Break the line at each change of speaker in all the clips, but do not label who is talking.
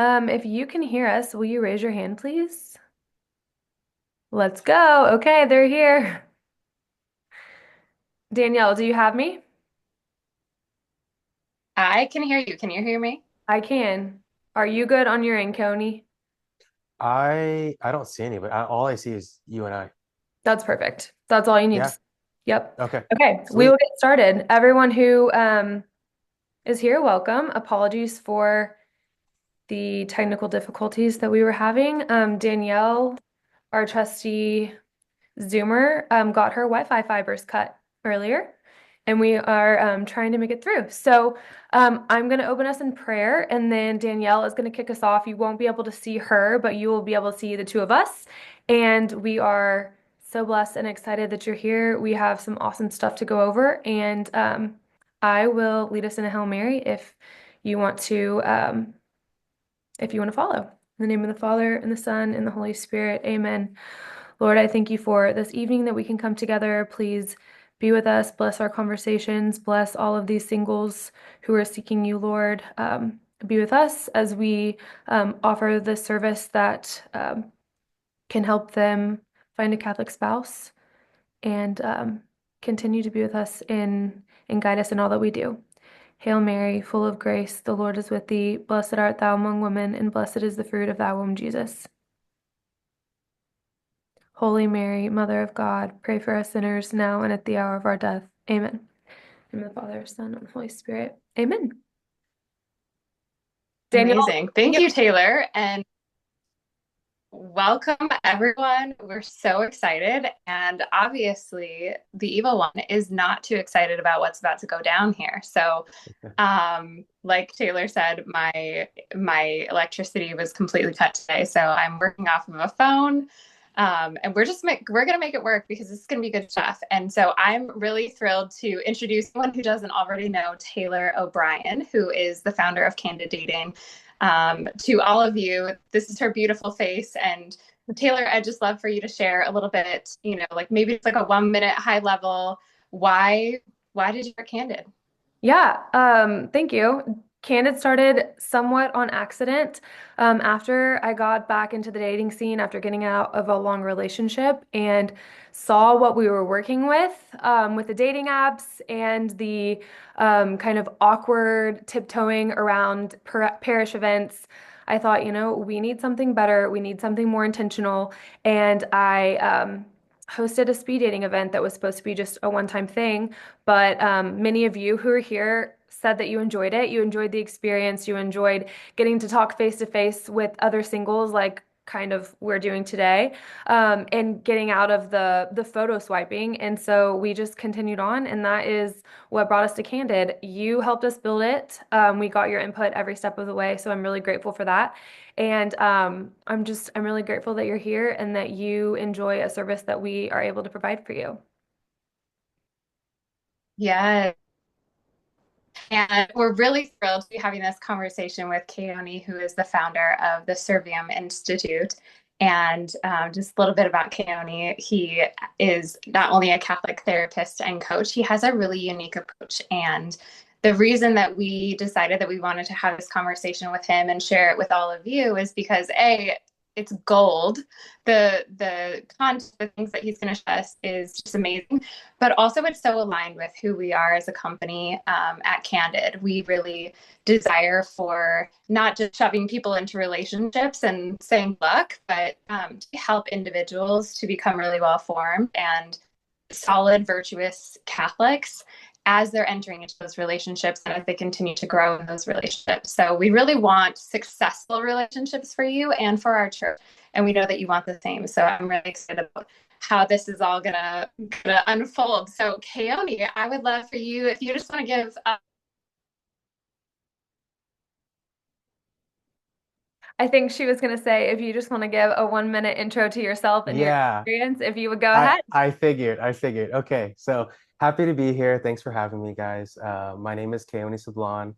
If you can hear us, will you raise your hand, please? Let's go. Okay, they're here. Danielle, do you have me?
I can hear you. Can you hear me?
I can. Are you good on your end, Keoni?
I don't see any, but all I see is you and I.
That's perfect. That's all you need to
Yeah.
see. Yep.
Okay.
Okay, we will
Sweet.
get started. Everyone who is here, welcome. Apologies for the technical difficulties that we were having. Danielle, our trusty Zoomer got her Wi-Fi fibers cut earlier, and we are trying to make it through. So I'm going to open us in prayer, and then Danielle is going to kick us off. You won't be able to see her, but you will be able to see the two of us. And we are so blessed and excited that you're here. We have some awesome stuff to go over, and I will lead us in a Hail Mary you want to, if you want to follow. In the name of the Father, and the Son, and the Holy Spirit. Amen. Lord, I thank you for this evening that we can come together. Please be with us, bless our conversations, bless all of these singles who are seeking you, Lord. Be with us as we offer this service that can help them find a Catholic spouse and continue to be with us and guide us in all that we do. Hail Mary, full of grace, the Lord is with thee. Blessed art thou among women, and blessed is the fruit of thy womb, Jesus. Holy Mary, Mother of God, pray for us sinners now and at the hour of our death. Amen. In the name of the Father, Son, and the Holy Spirit. Amen. Danielle,
Amazing. Thank
yep.
you, Taylor. And welcome, everyone. We're so excited. And obviously, the evil one is not too excited about what's about to go down here. So, like Taylor said, my electricity was completely cut today. So I'm working off of a phone. And we're gonna make it work because this is gonna be good stuff. And so I'm really thrilled to introduce someone who doesn't already know, Taylor O'Brien, who is the founder of Candid Dating. To all of you, this is her beautiful face. And Taylor, I'd just love for you to share a little bit, like maybe it's like a 1 minute high level. Why did you start Candid?
Yeah, thank you. Candid started somewhat on accident after I got back into the dating scene after getting out of a long relationship and saw what we were working with the dating apps and the kind of awkward tiptoeing around parish events. I thought, we need something better. We need something more intentional. And I hosted a speed dating event that was supposed to be just a one-time thing. But many of you who are here said that you enjoyed it. You enjoyed the experience. You enjoyed getting to talk face to face with other singles, like kind of we're doing today, and getting out of the photo swiping. And so we just continued on, and that is what brought us to Candid. You helped us build it. We got your input every step of the way, so I'm really grateful for that. And I'm really grateful that you're here and that you enjoy a service that we are able to provide for you.
Yeah. And we're really thrilled to be having this conversation with Keoni, who is the founder of the Servium Institute. And just a little bit about Keoni. He is not only a Catholic therapist and coach, he has a really unique approach. And the reason that we decided that we wanted to have this conversation with him and share it with all of you is because it's gold. The content, the things that he's going to show us is just amazing, but also it's so aligned with who we are as a company at Candid. We really desire for not just shoving people into relationships and saying luck, but to help individuals to become really well formed and solid, virtuous Catholics as they're entering into those relationships and as they continue to grow in those relationships. So we really want successful relationships for you and for our church. And we know that you want the same. So I'm really excited about how this is all gonna unfold. So Keoni, I would love for you if you just want to give
I think she was going to say if you just want to give a 1 minute intro to yourself and your
Yeah.
experience, if you would go
I
ahead.
I figured. I figured. Okay. So happy to be here. Thanks for having me, guys. My name is Keoni Sablon.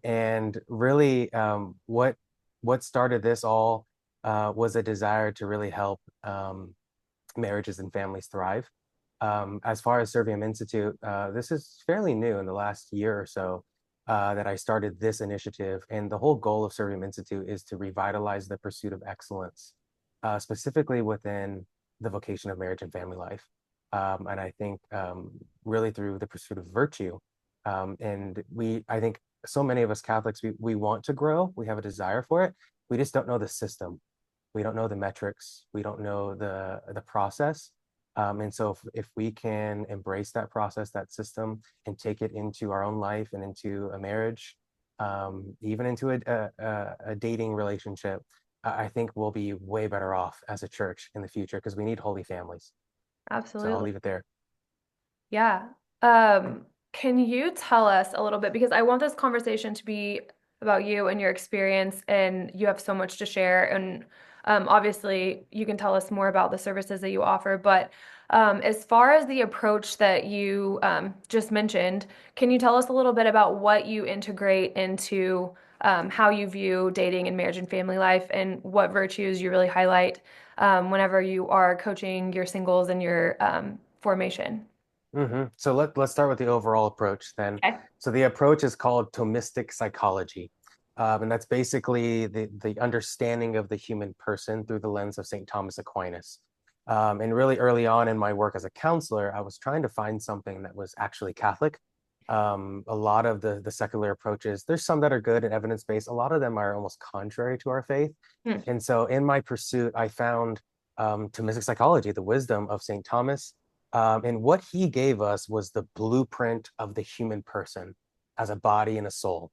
And really, what started this all was a desire to really help marriages and families thrive. As far as Servium Institute, this is fairly new in the last year or so. that I started this initiative. And the whole goal of Servium Institute is to revitalize the pursuit of excellence, specifically within the vocation of marriage and family life. And I think really through the pursuit of virtue. I think so many of us Catholics, we want to grow, we have a desire for it. We just don't know the system. We don't know the metrics. We don't know the process. And so if we can embrace that process, that system, and take it into our own life and into a marriage, even into a dating relationship, I think we'll be way better off as a church in the future because we need holy families. So I'll
Absolutely.
leave it there.
Yeah. Can you tell us a little bit, because I want this conversation to be about you and your experience, and you have so much to share. And obviously, you can tell us more about the services that you offer. But as far as the approach that you just mentioned, can you tell us a little bit about what you integrate into how you view dating and marriage and family life, and what virtues you really highlight whenever you are coaching your singles and your formation?
So let's start with the overall approach then.
Okay.
So the approach is called Thomistic psychology. And that's basically the understanding of the human person through the lens of St. Thomas Aquinas. And really early on in my work as a counselor, I was trying to find something that was actually Catholic. A lot of the secular approaches, there's some that are good and evidence-based. A lot of them are almost contrary to our faith.
Hmm.
And so in my pursuit, I found Thomistic psychology, the wisdom of St. Thomas. And what he gave us was the blueprint of the human person as a body and a soul.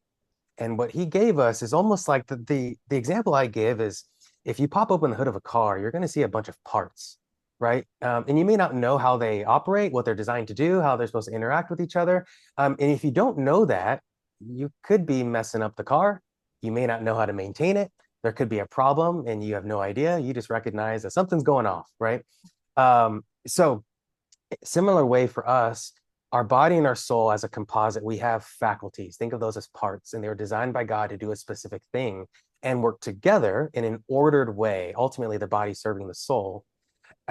And what he gave us is almost like the example I give is if you pop open the hood of a car, you're going to see a bunch of parts, right? And you may not know how they operate, what they're designed to do, how they're supposed to interact with each other. And if you don't know that, you could be messing up the car. You may not know how to maintain it. There could be a problem and you have no idea. You just recognize that something's going off, right? So similar way for us, our body and our soul as a composite, we have faculties. Think of those as parts, and they were designed by God to do a specific thing and work together in an ordered way. Ultimately, the body serving the soul.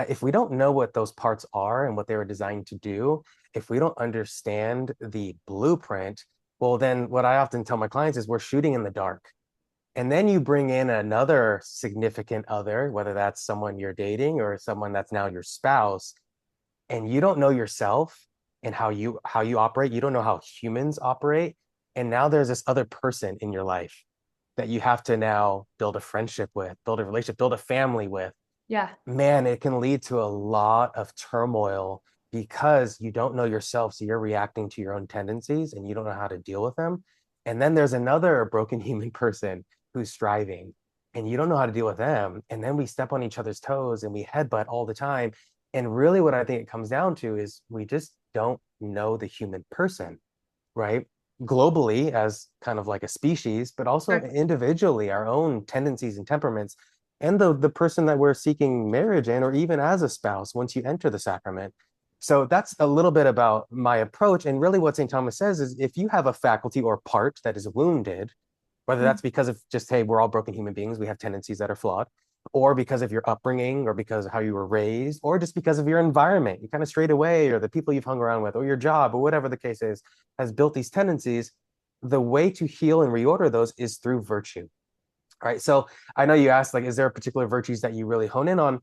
If we don't know what those parts are and what they were designed to do, if we don't understand the blueprint, well, then what I often tell my clients is we're shooting in the dark. And then you bring in another significant other, whether that's someone you're dating or someone that's now your spouse, and you don't know yourself and how you operate. You don't know how humans operate. And now there's this other person in your life that you have to now build a friendship with, build a relationship, build a family with.
Yeah.
Man, it can lead to a lot of turmoil because you don't know yourself. So you're reacting to your own tendencies and you don't know how to deal with them. And then there's another broken human person who's striving and you don't know how to deal with them. And then we step on each other's toes and we headbutt all the time. And really, what I think it comes down to is we just don't know the human person, right? Globally, as kind of like a species, but also
Sure.
individually, our own tendencies and temperaments, and the person that we're seeking marriage in, or even as a spouse once you enter the sacrament. So that's a little bit about my approach. And really, what St. Thomas says is if you have a faculty or part that is wounded, whether
Mhm.
that's because of just, hey, we're all broken human beings, we have tendencies that are flawed, or because of your upbringing, or because of how you were raised, or just because of your environment, you kind of strayed away, or the people you've hung around with, or your job, or whatever the case is, has built these tendencies. The way to heal and reorder those is through virtue, right? So I know you asked, like, is there particular virtues that you really hone in on?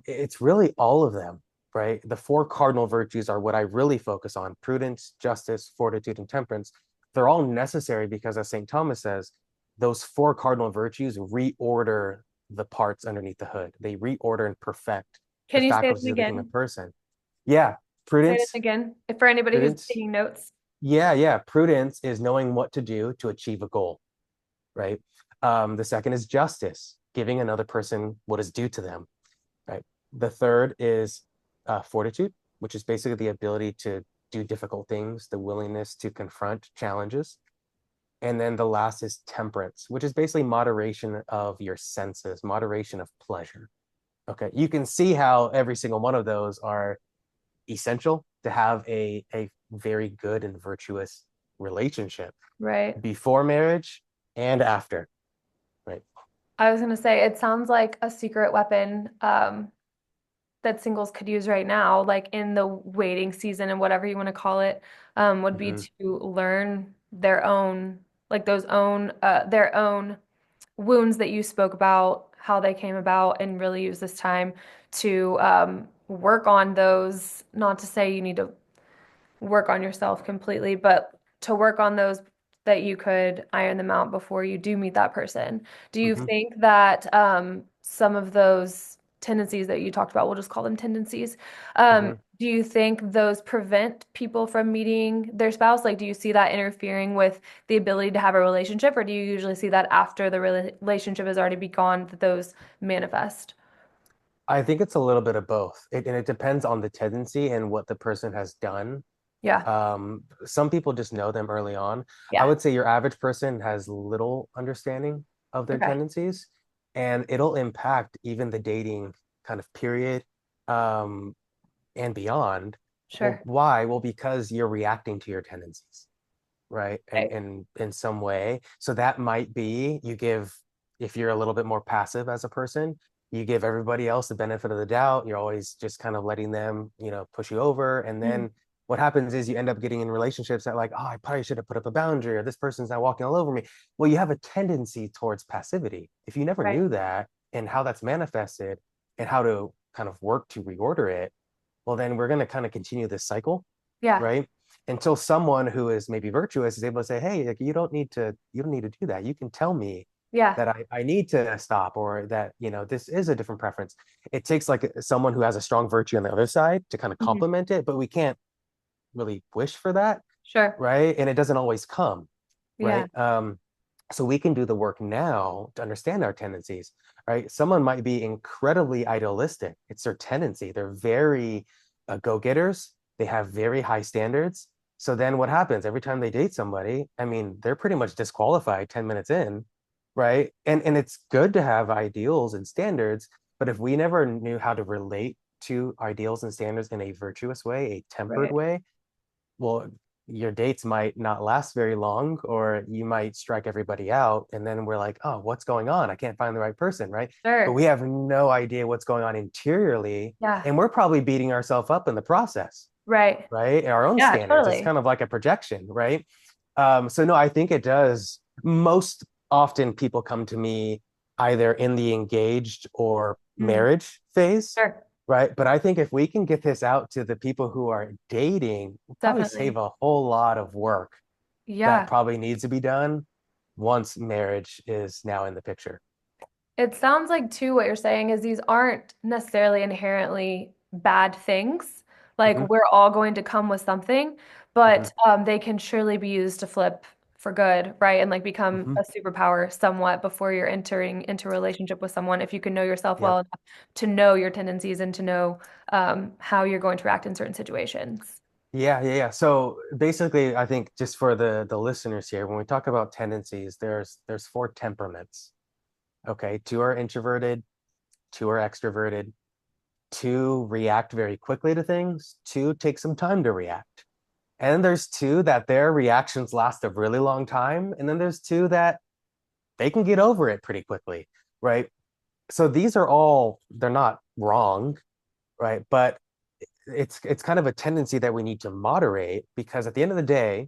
It's really all of them, right? The four cardinal virtues are what I really focus on: prudence, justice, fortitude, and temperance. They're all necessary because, as St. Thomas says, those four cardinal virtues reorder the parts underneath the hood. They reorder and perfect the
Can you say it
faculties of the human
again?
person. Yeah,
Say it
prudence,
again. If for anybody who's
prudence.
taking notes.
Yeah. Prudence is knowing what to do to achieve a goal, right? The second is justice, giving another person what is due to them, right? The third is fortitude, which is basically the ability to do difficult things, the willingness to confront challenges. And then the last is temperance, which is basically moderation of your senses, moderation of pleasure. Okay, you can see how every single one of those are essential to have a very good and virtuous relationship
Right.
before marriage and after, right?
I was gonna say it sounds like a secret weapon that singles could use right now, like in the waiting season and whatever you want to call it, would be
Mm-hmm.
to learn their own, like those own, their own wounds that you spoke about, how they came about, and really use this time to work on those. Not to say you need to work on yourself completely, but to work on those that you could iron them out before you do meet that person. Do you
Hmm.
think that some of those tendencies that you talked about, we'll just call them tendencies,
Hmm.
do you think those prevent people from meeting their spouse? Like, do you see that interfering with the ability to have a relationship, or do you usually see that after the relationship has already begun that those manifest?
I think it's a little bit of both. And it depends on the tendency and what the person has done.
Yeah.
Some people just know them early on. I
Yeah.
would say your average person has little understanding of their
Okay.
tendencies, and it'll impact even the dating kind of period, um, and beyond. Well,
Sure.
why? Well, because you're reacting to your tendencies, right? And
Right.
in some way. So that might be you give, if you're a little bit more passive as a person, you give everybody else the benefit of the doubt. You're always just kind of letting them, push you over. And
Mhm.
then what happens is you end up getting in relationships that like, oh, I probably should have put up a boundary, or this person's now walking all over me. Well, you have a tendency towards passivity. If you never
Right.
knew that and how that's manifested and how to kind of work to reorder it, well, then we're going to kind of continue this cycle,
Yeah.
right? Until someone who is maybe virtuous is able to say, hey, like, you don't need to do that. You can tell me
Yeah.
that I need to stop, or that, this is a different preference. It takes like someone who has a strong virtue on the other side to kind of
Mhm.
complement it, but we can't really wish for that,
Sure.
right? And it doesn't always come,
Yeah.
right? So we can do the work now to understand our tendencies, right? Someone might be incredibly idealistic. It's their tendency. They're very go-getters. They have very high standards. So then what happens every time they date somebody? I mean, they're pretty much disqualified 10 minutes in, right? And it's good to have ideals and standards, but if we never knew how to relate to ideals and standards in a virtuous way, a tempered
Right.
way, well, your dates might not last very long, or you might strike everybody out. And then we're like, oh, what's going on? I can't find the right person, right? But
Sure.
we have no idea what's going on interiorly.
Yeah.
And we're probably beating ourselves up in the process,
Right.
right? Our own
Yeah,
standards. It's
totally.
kind of like a projection, right? So no, I think it does. Most often people come to me either in the engaged or
Mm.
marriage phase,
Sure.
right? But I think if we can get this out to the people who are dating, we'll probably save
Definitely.
a whole lot of work that
Yeah.
probably needs to be done once marriage is now in the picture.
It sounds like too what you're saying is these aren't necessarily inherently bad things. Like
Hmm.
we're all going to come with something,
Hmm.
but they can surely be used to flip for good, right? And like become
Hmm.
a superpower somewhat before you're entering into a relationship with someone if you can know yourself well
Yep.
enough to know your tendencies and to know how you're going to react in certain situations.
Yeah, yeah, yeah. So basically, I think just for the listeners here, when we talk about tendencies, there's four temperaments. Okay, two are introverted, two are extroverted, two react very quickly to things, two take some time to react. And then there's two that their reactions last a really long time. And then there's two that they can get over it pretty quickly, right? So these are all, they're not wrong, right? But it's kind of a tendency that we need to moderate, because at the end of the day,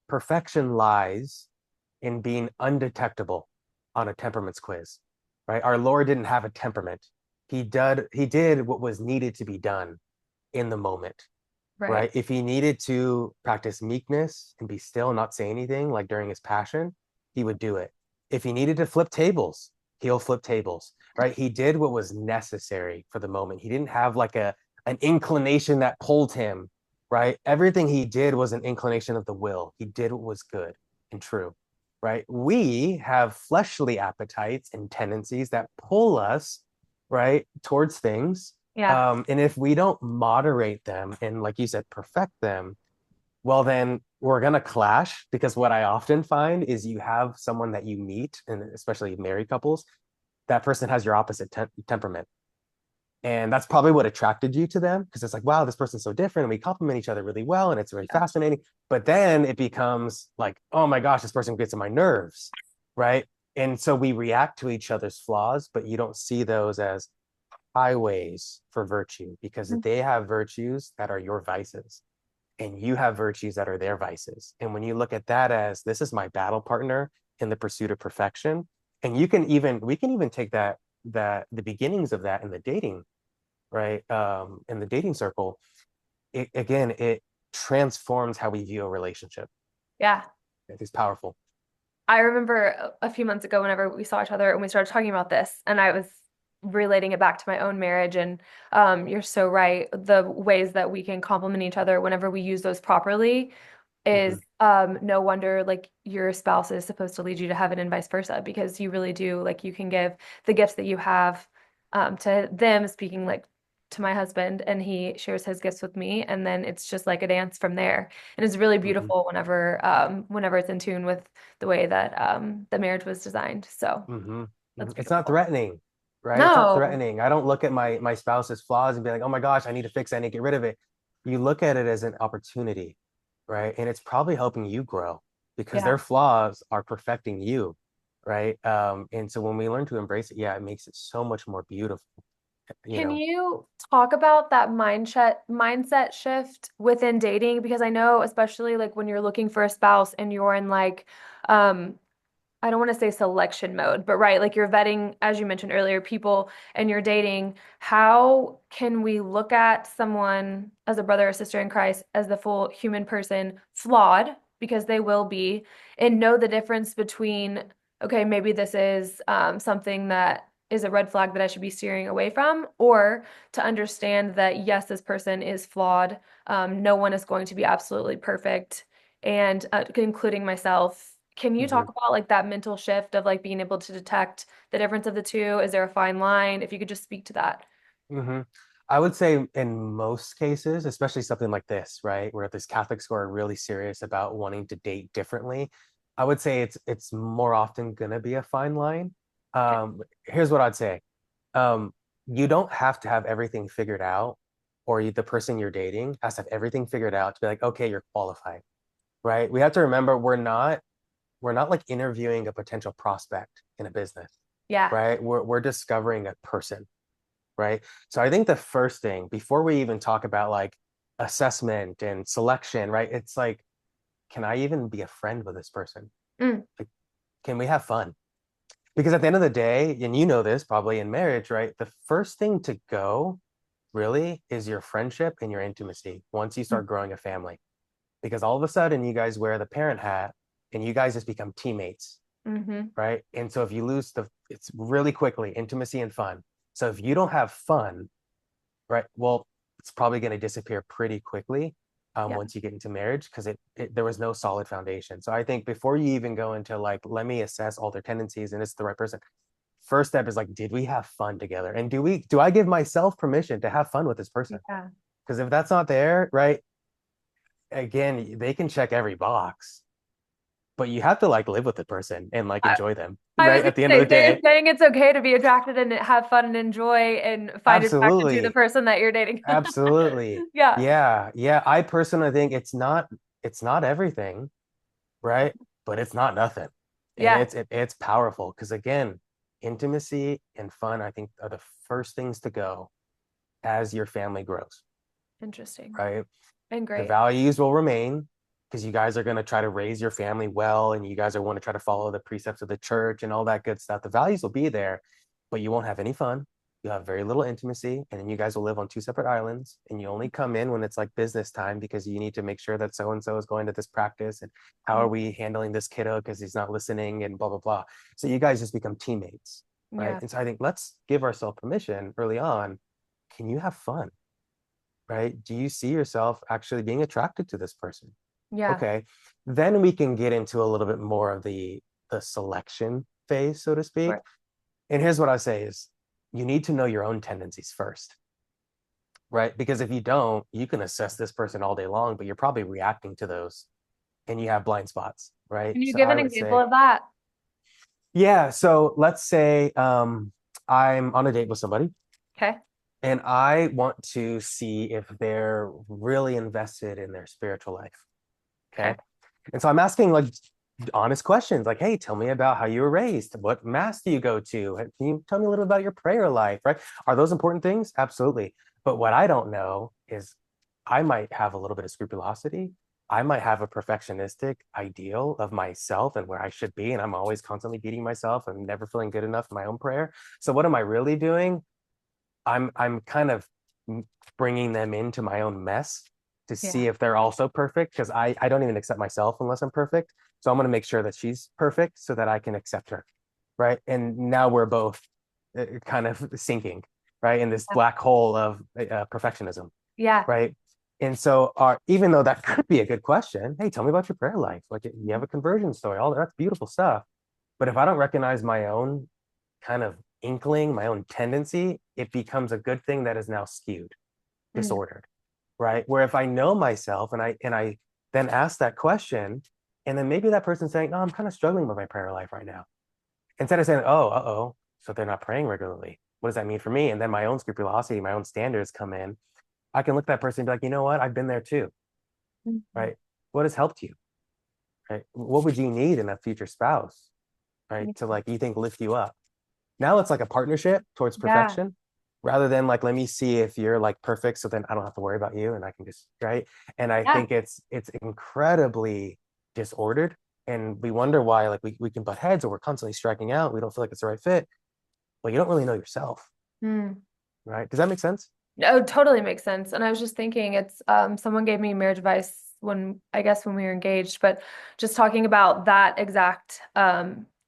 perfection lies in being undetectable on a temperaments quiz, right? Our Lord didn't have a temperament. He did what was needed to be done in the moment,
Right.
right? If he needed to practice meekness and be still and not say anything, like during his passion, he would do it. If he needed to flip tables, he'll flip tables, right? He did what was necessary for the moment. He didn't have like an inclination that pulled him, right? Everything he did was an inclination of the will. He did what was good and true, right? We have fleshly appetites and tendencies that pull us, right, towards things,
Yeah.
and if we don't moderate them and, like you said, perfect them, well, then we're going to clash. Because what I often find is you have someone that you meet, and especially married couples, that person has your opposite temperament. And that's probably what attracted you to them, because it's like, wow, this person's so different. And we complement each other really well. And it's really
Yeah.
fascinating. But then it becomes like, oh my gosh, this person gets on my nerves. Right. And so we react to each other's flaws, but you don't see those as highways for virtue, because
Mhm.
they have virtues that are your vices. and you have virtues that are their vices. And when you look at that as this is my battle partner in the pursuit of perfection, and we can even take that the beginnings of that in the dating, right? In the dating circle, it transforms how we view a relationship.
Yeah.
It's powerful.
I remember a few months ago, whenever we saw each other and we started talking about this, and I was relating it back to my own marriage. And you're so right. The ways that we can complement each other whenever we use those properly is
Hmm.
no wonder like your spouse is supposed to lead you to heaven and vice versa, because you really do, like, you can give the gifts that you have to them, speaking like to my husband, and he shares his gifts with me, and then it's just like a dance from there. And it's really
Hmm.
beautiful whenever it's in tune with the way that the marriage was designed. So
Hmm.
that's
It's not
beautiful.
threatening, right? It's not
No.
threatening. I don't look at my spouse's flaws and be like, oh my gosh, I need to fix it, I need to get rid of it. You look at it as an opportunity, right? And it's probably helping you grow because
Yeah.
their flaws are perfecting you, right? And so when we learn to embrace it, yeah, it makes it so much more beautiful, you
Can
know.
you talk about that mindset shift within dating? Because I know, especially like when you're looking for a spouse and you're in like um I don't want to say selection mode, but right, like you're vetting, as you mentioned earlier, people, and you're dating. How can we look at someone as a brother or sister in Christ as the full human person, flawed, because they will be, and know the difference between, okay, maybe this is something that is a red flag that I should be steering away from, or to understand that, yes, this person is flawed. No one is going to be absolutely perfect, and including myself. Can you
Hmm.
talk about like that mental shift of like being able to detect the difference of the two? Is there a fine line? If you could just speak to that.
Hmm. I would say in most cases, especially something like this, right, where this Catholics who are really serious about wanting to date differently, I would say it's more often gonna be a fine line.
Okay.
Here's what I'd say. Um, you don't have to have everything figured out, or the person you're dating has to have everything figured out to be like, okay, you're qualified, right? We have to remember we're not like interviewing a potential prospect in a business,
Yeah.
right? We're discovering a person, right? So I think the first thing before we even talk about like assessment and selection, right? It's like, can I even be a friend with this person?
Mm,
Like, can we have fun? Because at the end of the day, and you know this probably in marriage, right? The first thing to go really is your friendship and your intimacy once you
mm,
start growing a family. Because all of a sudden you guys wear the parent hat and you guys just become teammates,
mm-hmm.
right? And so if you lose it's really quickly intimacy and fun. So if you don't have fun, right? Well, it's probably going to disappear pretty quickly
Yeah.
once you get into marriage because there was no solid foundation. So I think before you even go into like, let me assess all their tendencies and it's the right person. First step is like, did we have fun together? And do I give myself permission to have fun with this person?
Yeah.
Because if that's not there, right, again, they can check every box, but you have to like live with the person and like
I,
enjoy them,
I was
right?
gonna
At the end of
say,
the day.
saying it's okay to be attracted and have fun and enjoy and find attraction to the
Absolutely.
person that you're dating.
Absolutely.
Yeah.
Yeah. Yeah. I personally think it's not everything, right? But it's not nothing. And
Yeah.
it's powerful because again, intimacy and fun, I think, are the first things to go as your family grows,
Interesting
right?
and
The
great.
values will remain because you guys are going to try to raise your family well and you guys are want to try to follow the precepts of the church and all that good stuff. The values will be there, but you won't have any fun. You'll have very little intimacy, and then you guys will live on two separate islands. And you only come in when it's like business time because you need to make sure that so and so is going to this practice and how are
Mm,
we handling this kiddo because he's not listening and blah blah blah. So you guys just become teammates, right?
yeah.
And so I think let's give ourselves permission early on. Can you have fun? Right? Do you see yourself actually being attracted to this person?
Yeah.
Okay. Then we can get into a little bit more of the selection phase, so to speak.
Sure.
And here's what I say is you need to know your own tendencies first, right? Because if you don't, you can assess this person all day long, but you're probably reacting to those and you have blind spots, right?
Can you
So
give
I
an
would
example
say,
of that?
yeah. So let's say I'm on a date with somebody
Okay.
and I want to see if they're really invested in their spiritual life.
Okay.
Okay. And so I'm asking like honest questions like, hey, tell me about how you were raised. What mass do you go to? Can you tell me a little about your prayer life? Right? Are those important things? Absolutely. But what I don't know is I might have a little bit of scrupulosity. I might have a perfectionistic ideal of myself and where I should be. And I'm always constantly beating myself and never feeling good enough in my own prayer. So what am I really doing? I'm kind of bringing them into my own mess to
Yeah.
see if they're also perfect because I don't even accept myself unless I'm perfect. So I'm going to make sure that she's perfect so that I can accept her. Right. And now we're both kind of sinking, right, in this black hole of perfectionism.
Yeah.
Right. And so even though that could be a good question, hey, tell me about your prayer life. Like you have a conversion story, all that's beautiful stuff. But if I don't recognize my own kind of inkling, my own tendency, it becomes a good thing that is now skewed,
Mm.
disordered, right? Where if I know myself and I then ask that question, and then maybe that person's saying, "No, I'm kind of struggling with my prayer life right now." Instead of saying, "Oh, uh-oh, so they're not praying regularly. What does that mean for me?" And then my own scrupulosity, my own standards come in. I can look at that person and be like, "You know what? I've been there too,
Mhm.
right? What has helped you, right? What would you need in a future spouse, right? To like you think lift you up?" Now it's like a partnership towards
Yeah.
perfection rather than like let me see if you're like perfect so then I don't have to worry about you and I can just right. And I
Yeah.
think it's incredibly disordered and we wonder why like we can butt heads or we're constantly striking out, we don't feel like it's the right fit. Well, you don't really know yourself,
Mm.
right? Does that make sense?
Oh, totally makes sense. And I was just thinking it's someone gave me marriage advice when I guess when we were engaged, but just talking about that exact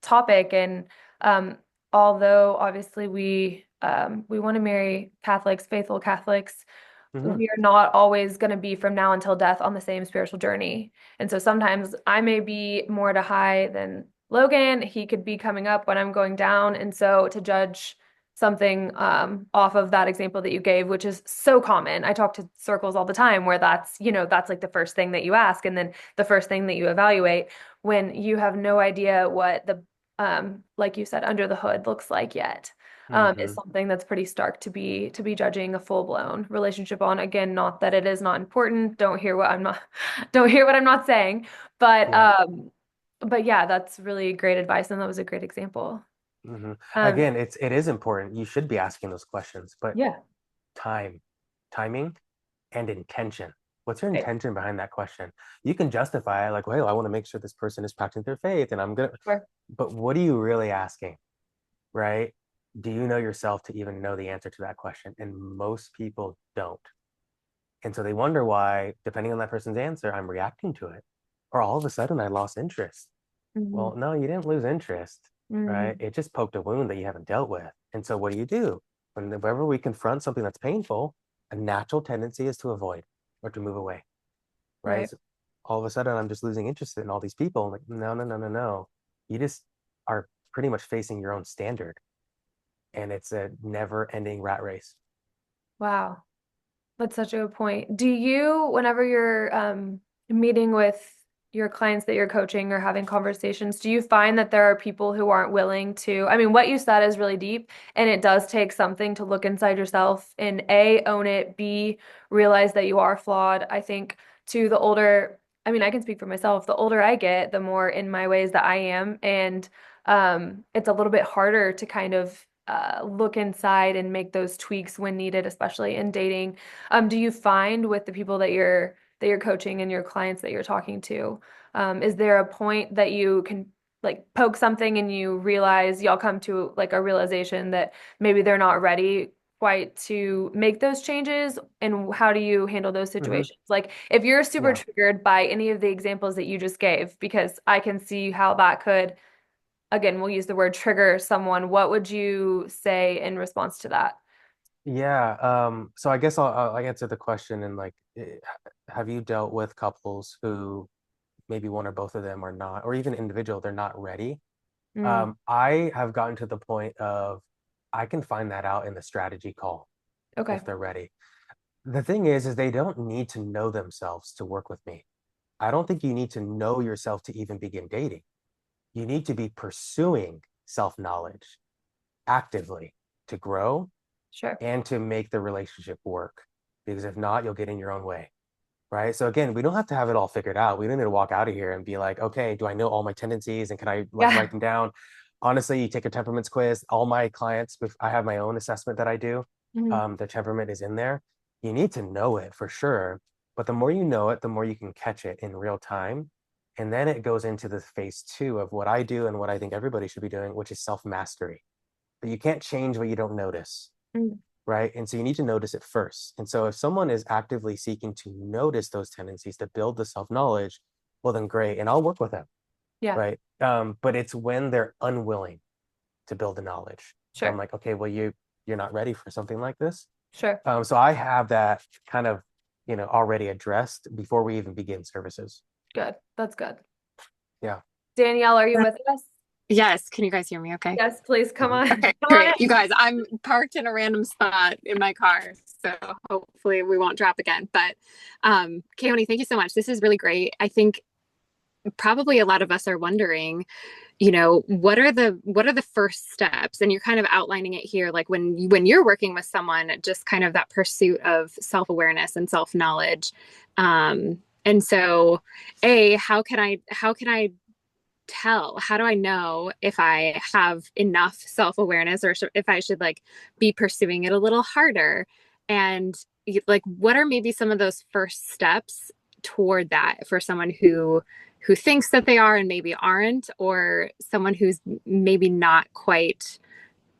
topic and um although obviously we want to marry Catholics, faithful Catholics,
Mm-hmm.
we are not always going to be from now until death on the same spiritual journey. And so sometimes I may be more at a high than Logan. He could be coming up when I'm going down. And so to judge something off of that example that you gave, which is so common. I talk to circles all the time where that's like the first thing that you ask and then the first thing that you evaluate when you have no idea what the like you said, under the hood looks like yet. Is
Mm-hmm.
something that's pretty stark to be judging a full-blown relationship on. Again, not that it is not important. Don't hear what I'm not don't hear what I'm not saying. But
Yeah.
yeah, that's really great advice and that was a great example.
Mm-hmm.
Um
Again, it is important, you should be asking those questions, but
yeah.
time timing and intention. What's your
Right.
intention behind that question? You can justify it like, well, I want to make sure this person is practicing their faith and I'm gonna,
Sure.
but what are you really asking, right? Do you know yourself to even know the answer to that question? And most people don't. And so they wonder why, depending on that person's answer, I'm reacting to it. Or all of a sudden I lost interest.
Mhm.
Well, no, you didn't lose interest, right?
Mhm.
It just poked a wound that you haven't dealt with. And so what do you do? Whenever we confront something that's painful, a natural tendency is to avoid or to move away, right?
Right.
So all of a sudden, I'm just losing interest in all these people. I'm like, no, no, no, no, no. You just are pretty much facing your own standard, and it's a never-ending rat race.
Wow. That's such a good point. Do you, whenever you're meeting with your clients that you're coaching or having conversations, do you find that there are people who aren't willing to? I mean, what you said is really deep, and it does take something to look inside yourself and A, own it, B, realize that you are flawed. I think to the older, I mean, I can speak for myself, the older I get, the more in my ways that I am, and it's a little bit harder to kind of look inside and make those tweaks when needed, especially in dating. Do you find with the people that you're coaching and your clients that you're talking to, is there a point that you can like poke something and you realize y'all come to like a realization that maybe they're not ready quite to make those changes? And how do you handle those
Hmm.
situations? Like if you're super
Yeah.
triggered by any of the examples that you just gave, because I can see how that could, again, we'll use the word trigger someone, what would you say in response to that?
Yeah. So I guess I'll answer the question and like, have you dealt with couples who maybe one or both of them are not, or even individual, they're not ready?
Mm,
I have gotten to the point of I can find that out in the strategy call
okay,
if they're ready. The thing is they don't need to know themselves to work with me. I don't think you need to know yourself to even begin dating. You need to be pursuing self-knowledge actively to grow
sure.
and to make the relationship work. Because if not, you'll get in your own way. Right. So again, we don't have to have it all figured out. We don't need to walk out of here and be like, okay, do I know all my tendencies and can I like
Yeah.
write them down? Honestly, you take a temperaments quiz. All my clients, I have my own assessment that I do.
Mhm.
The temperament is in there. you need to know it for sure. But the more you know it, the more you can catch it in real time. And then it goes into the phase two of what I do and what I think everybody should be doing, which is self mastery. But you can't change what you don't notice,
Mm.
right? And so you need to notice it first. And so if someone is actively seeking to notice those tendencies to build the self knowledge, well, then great. And I'll work with them,
Yeah,
right? But it's when they're unwilling to build the knowledge. So I'm
sure,
like, okay, well, you're not ready for something like this.
sure.
So I have that kind of, already addressed before we even begin services.
Good. That's good.
Yeah.
Danielle, are you with us?
Yes, can you guys hear me okay?
Yes, please come
Mhm.
on.
Okay,
Come on
great. You
in.
guys, I'm parked in a random spot in my car, so hopefully we won't drop again. But Keoni, thank you so much. This is really great. I think probably a lot of us are wondering, what are the first steps? And you're kind of outlining it here, like when you're working with someone, just kind of that pursuit of self-awareness and self-knowledge. And so, how can I tell? How do I know if I have enough self-awareness, or if I should like be pursuing it a little harder? And like, what are maybe some of those first steps toward that for someone who thinks that they are and maybe aren't, or someone who's maybe not quite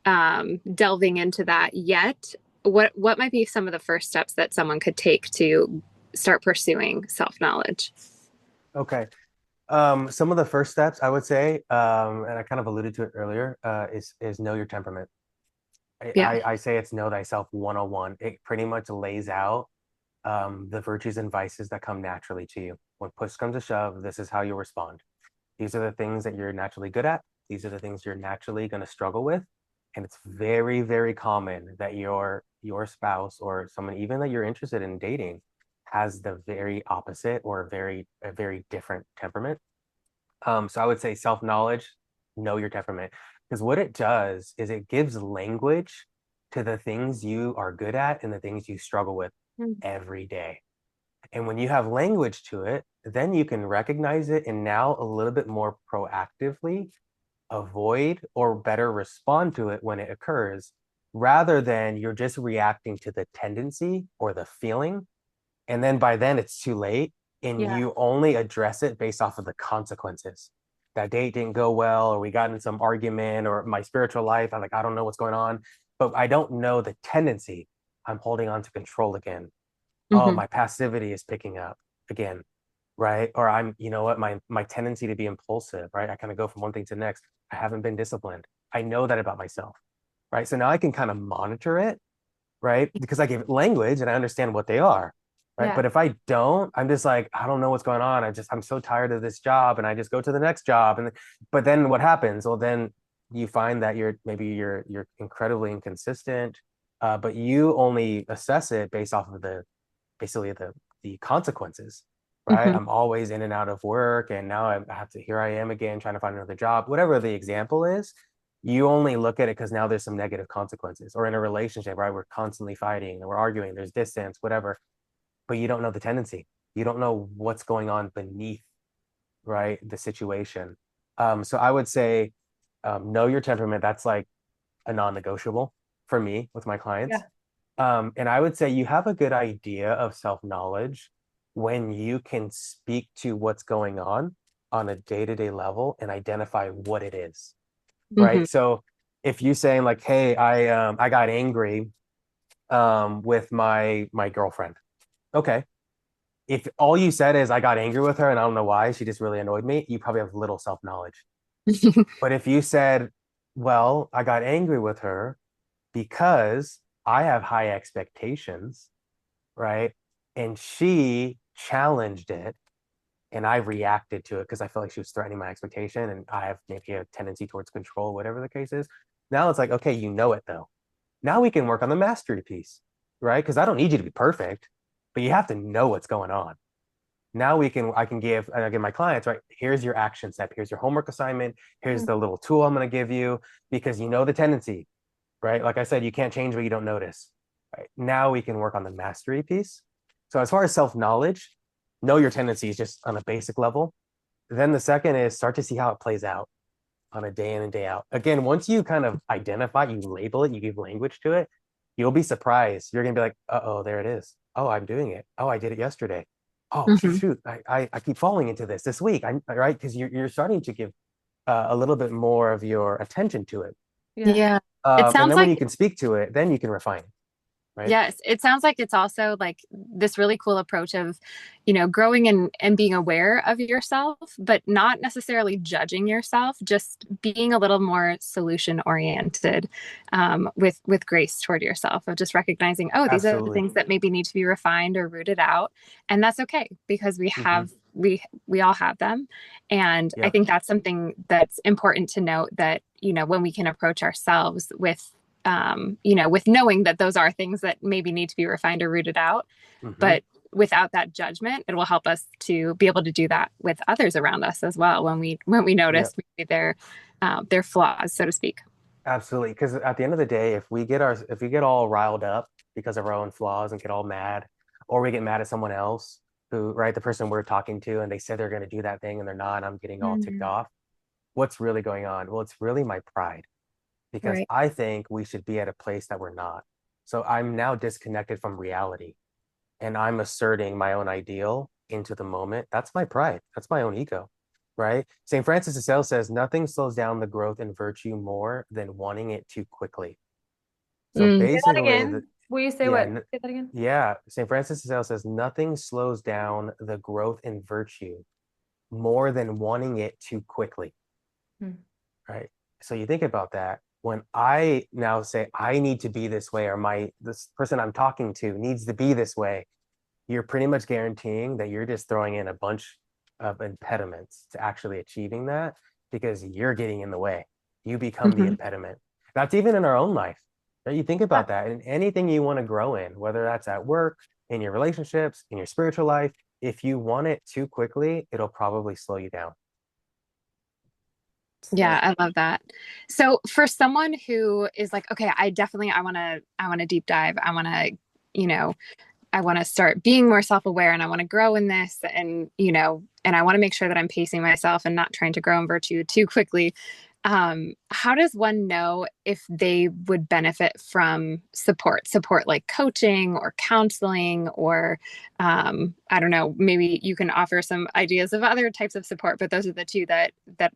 delving into that yet? What might be some of the first steps that someone could take to start pursuing self-knowledge?
Okay. Some of the first steps I would say, and I kind of alluded to it earlier, is know your temperament.
Yeah.
I say it's know thyself 101. It pretty much lays out the virtues and vices that come naturally to you. When push comes to shove, this is how you respond. These are the things that you're naturally good at. These are the things you're naturally going to struggle with. And it's very, very common that your spouse or someone even that you're interested in dating has the very opposite or a very different temperament. So I would say self-knowledge, know your temperament. Because what it does is it gives language to the things you are good at and the things you struggle with
Mm.
every day. And when you have language to it, then you can recognize it and now a little bit more proactively avoid or better respond to it when it occurs, rather than you're just reacting to the tendency or the feeling. And then by then it's too late and
Yeah,
you only address it based off of the consequences. That date didn't go well, or we got in some argument, or my spiritual life, I'm like, I don't know what's going on, but I don't know the tendency. I'm holding on to control again. Oh,
Mm-hmm.
my passivity is picking up again, right? Or I'm, you know what, my tendency to be impulsive, right? I kind of go from one thing to the next. I haven't been disciplined. I know that about myself, right? So now I can kind of monitor it, right? Because I give it language and I understand what they are, right?
yeah.
But if I don't, I'm just like, I don't know what's going on. I'm so tired of this job, and I just go to the next job. But then what happens? Well, then you find that you're incredibly inconsistent, but you only assess it based off of basically the consequences, right?
Mm-hmm.
I'm always in and out of work, and now I have to here I am again trying to find another job. Whatever the example is, you only look at it because now there's some negative consequences. Or in a relationship, right? We're constantly fighting and we're arguing, there's distance, whatever, but you don't know the tendency. You don't know what's going on beneath, right? The situation. So I would say know your temperament. That's like a non-negotiable for me with my
Yeah.
clients. And I would say you have a good idea of self-knowledge when you can speak to what's going on a day-to-day level and identify what it is,
Mm-hmm.
right? So if you saying like, hey, I got angry with my girlfriend. Okay. If all you said is I got angry with her and I don't know why, she just really annoyed me, you probably have little self-knowledge. But if you said, well, I got angry with her because I have high expectations, right? And she challenged it and I reacted to it because I felt like she was threatening my expectation and I have maybe a tendency towards control, whatever the case is. Now it's like, okay, you know it though. Now we can work on the mastery piece, right? Because I don't need you to be perfect, but you have to know what's going on. Now I can give, and I give my clients, right? Here's your action step. Here's your homework assignment. Here's
Mm.
the little tool I'm going to give you because you know the tendency, right? Like I said, you can't change what you don't notice. Right? Now we can work on the mastery piece. So as far as self-knowledge, know your tendencies just on a basic level. Then the second is start to see how it plays out on a day in and day out. Again, once you kind of identify, you label it, you give language to it, you'll be surprised. You're gonna be like, uh-oh, there it is. Oh, I'm doing it. Oh, I did it yesterday. Oh, shoot,
Hmm.
shoot. I keep falling into this week. I'm right because you're starting to give a little bit more of your attention to it.
Yeah.
Yeah. It
And
sounds
then when
like
you can speak to it, then you can refine it, right?
Yes, it sounds like it's also like this really cool approach of, growing and being aware of yourself, but not necessarily judging yourself, just being a little more solution oriented, with grace toward yourself, of just recognizing, oh, these are the
Absolutely.
things that maybe need to be refined or rooted out, and that's okay because
Hmm.
we all have them, and I
Yep.
think that's something that's important to note, that when we can approach ourselves with knowing that those are things that maybe need to be refined or rooted out,
Hmm.
but without that judgment, it will help us to be able to do that with others around us as well when we notice
Yep.
maybe their flaws, so to speak.
Absolutely. Because at the end of the day, if we get all riled up because of our own flaws and get all mad, or we get mad at someone else who, right, the person we're talking to, and they said they're going to do that thing and they're not, and I'm getting all ticked
Mm,
off. What's really going on? Well, it's really my pride because
right.
I think we should be at a place that we're not. So I'm now disconnected from reality and I'm asserting my own ideal into the moment. That's my pride. That's my own ego, right? St. Francis de Sales says nothing slows down the growth in virtue more than wanting it too quickly. So
Mm,
Say that
basically,
again. Will you say
yeah,
what? Say that again.
yeah. St. Francis de Sales says nothing slows down the growth in virtue more than wanting it too quickly,
Hmm.
right? So you think about that. When I now say I need to be this way, or this person I'm talking to needs to be this way, you're pretty much guaranteeing that you're just throwing in a bunch of impediments to actually achieving that because you're getting in the way. You become the
mhm.
impediment. That's even in our own life. Right? You think
Yeah.
about that in anything you want to grow in, whether that's at work, in your relationships, in your spiritual life. If you want it too quickly, it'll probably slow you down.
Yeah,
So,
I love that. So for someone who is like, okay, I want to deep dive. You know, I want to start being more self-aware, and I want to grow in this, and I want to make sure that I'm pacing myself and not trying to grow in virtue too quickly. How does one know if they would benefit from support like coaching or counseling, or I don't know, maybe you can offer some ideas of other types of support, but those are the two that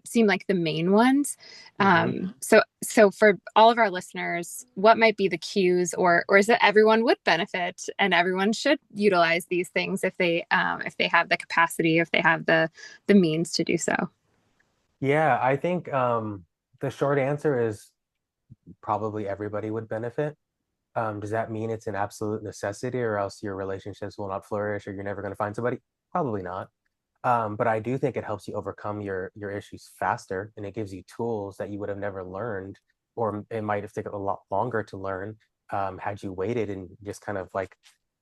seem like the main ones.
mhm.
So for all of our listeners, what might be the cues, or is that everyone would benefit and everyone should utilize these things if they have the capacity, if they have the means to do so?
Yeah, I think the short answer is probably everybody would benefit. Does that mean it's an absolute necessity, or else your relationships will not flourish, or you're never going to find somebody? Probably not. But I do think it helps you overcome your issues faster, and it gives you tools that you would have never learned, or it might have taken a lot longer to learn had you waited and just kind of like